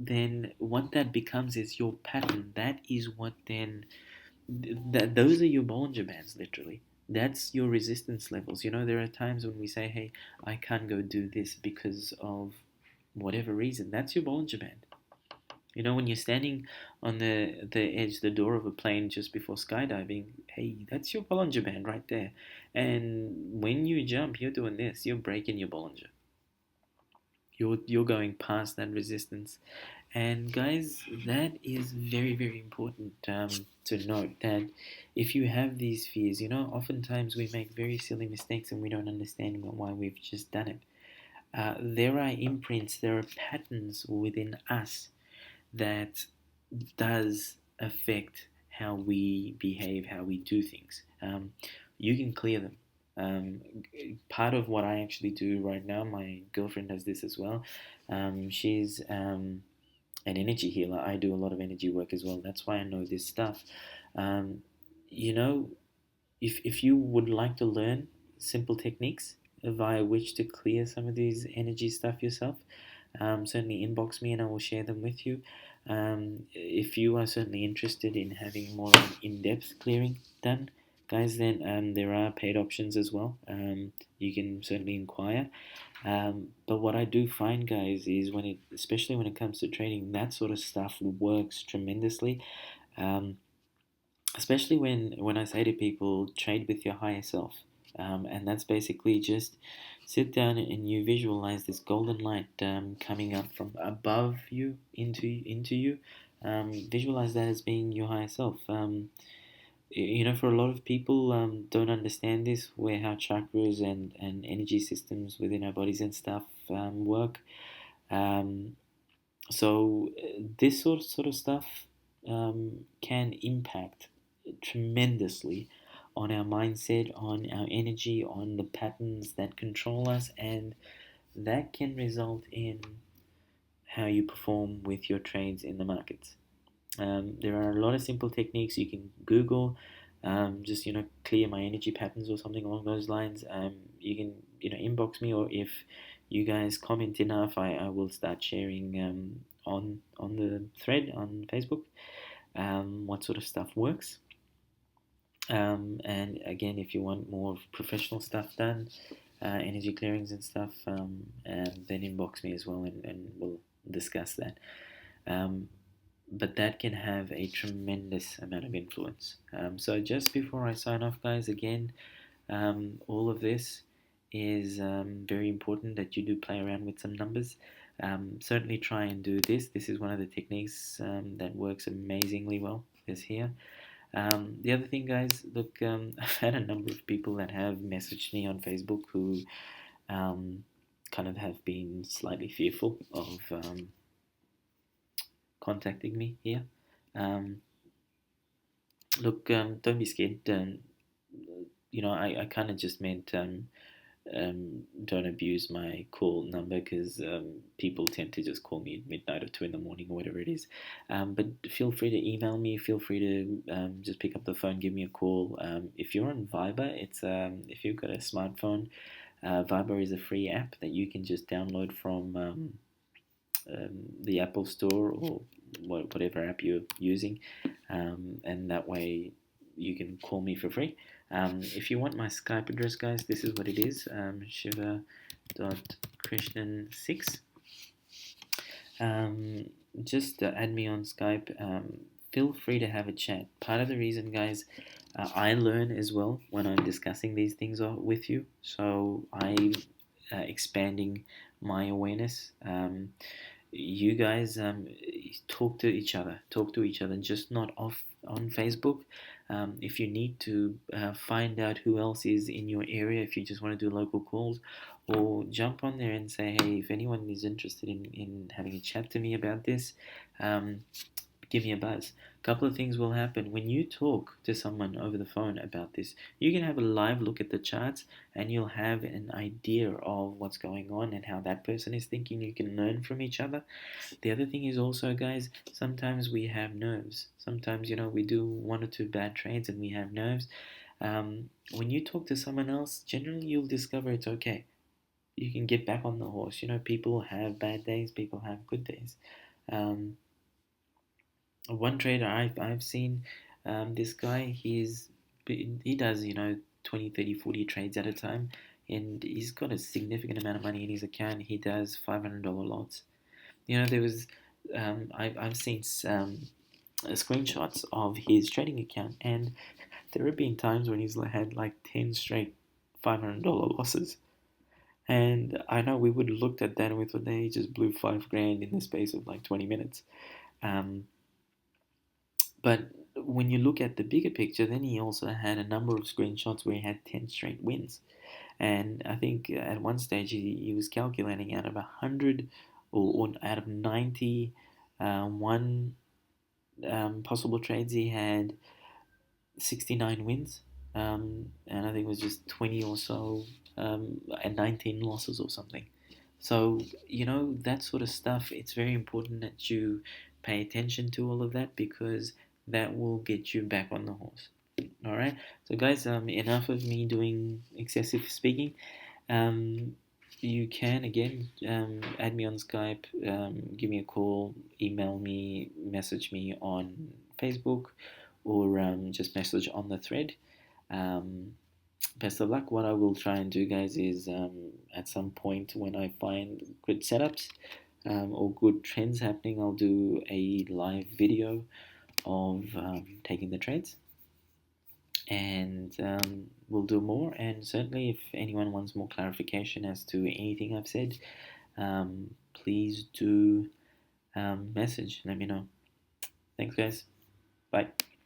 [SPEAKER 1] then what that becomes is your pattern. That is what then, those are your Bollinger Bands, literally. That's your resistance levels. There are times when we say, hey, I can't go do this because of whatever reason. That's your Bollinger Band. When you're standing on the edge, the door of a plane just before skydiving, hey, that's your Bollinger Band right there. And when you jump, you're doing this. You're breaking your Bollinger. You're going past that resistance. And guys, that is very, very important to note that if you have these fears, oftentimes we make very silly mistakes and we don't understand why we've just done it. There are imprints, there are patterns within us that does affect how we behave, how we do things. You can clear them. Um, Part of what I actually do right now, my girlfriend does this as well. She's an energy healer. I do a lot of energy work as well. That's why I know this stuff. Um, you know, if you would like to learn simple techniques via which to clear some of these energy stuff yourself, certainly inbox me and I will share them with you. If you are certainly interested in having more of an in-depth clearing done, guys, then there are paid options as well. You can certainly inquire. But what I do find, guys, is especially when it comes to trading, that sort of stuff works tremendously. Um, Especially when I say to people, trade with your higher self. And that's basically just sit down and you visualize this golden light coming up from above you into you. Visualize that as being your higher self. For a lot of people don't understand this, where how chakras and energy systems within our bodies and stuff work. Um, this sort of stuff can impact tremendously on our mindset, on our energy, on the patterns that control us, and that can result in how you perform with your trades in the markets. There are a lot of simple techniques you can Google. Just clear my energy patterns or something along those lines. You can inbox me, or if you guys comment enough, I will start sharing on the thread on Facebook what sort of stuff works. And again, if you want more professional stuff done, energy clearings and stuff, and then inbox me as well, and we'll discuss that. Um, but that can have a tremendous amount of influence. So just before I sign off, guys, again, all of this is very important that you do play around with some numbers. Certainly try and do this. This is one of the techniques that works amazingly well. Is here. The other thing, guys, look, I've had a number of people that have messaged me on Facebook who um, kind of have been slightly fearful of contacting me here. Um, Look, don't be scared. I kind of just meant don't abuse my call number because people tend to just call me at midnight or 2 in the morning or whatever it is. But feel free to email me. Feel free to just pick up the phone, give me a call. If you're on Viber, if you've got a smartphone, Viber is a free app that you can just download from the Apple Store or whatever app you're using, and that way you can call me for free. If you want my Skype address, guys, this is what it is: shiva.krishnan6. Just add me on Skype. Feel free to have a chat. Part of the reason, guys, I learn as well when I'm discussing these things with you. So I'm expanding my awareness. you guys talk to each other, just not off on Facebook. If you need to find out who else is in your area, if you just want to do local calls, or jump on there and say, hey, if anyone is interested in having a chat to me about this, um, give me a buzz. A couple of things will happen when you talk to someone over the phone about this. You can have a live look at the charts, and you'll have an idea of what's going on and how that person is thinking. You can learn from each other. The other thing is also, guys, sometimes we have nerves. Sometimes, we do one or two bad trades and we have nerves. When you talk to someone else, generally you'll discover it's okay. You can get back on the horse. People have bad days, people have good days. Um, One trader I've seen, this guy, he does 20, 30, 40 trades at a time, and he's got a significant amount of money in his account. He does $500 lots. There was I've seen screenshots of his trading account, and there have been times when he's had like 10 straight $500 losses. And I know we would have looked at that and we thought, hey, he just blew 5 grand in the space of like 20 minutes. Um, But when you look at the bigger picture, then he also had a number of screenshots where he had 10 straight wins. And I think at one stage he was calculating out of 100, or out of 90, one possible trades, he had 69 wins. And I think it was just 20 or so, and 19 losses or something. So, that sort of stuff, it's very important that you pay attention to all of that, because that will get you back on the horse. All right. So, guys, enough of me doing excessive speaking. Um, you can again add me on Skype, give me a call, email me, message me on Facebook, or just message on the thread. Um, Best of luck. What I will try and do, guys, is at some point when I find good setups, or good trends happening, I'll do a live video of taking the trades, and we'll do more. And certainly, if anyone wants more clarification as to anything I've said, please do message. Let me know. Thanks, guys. Bye.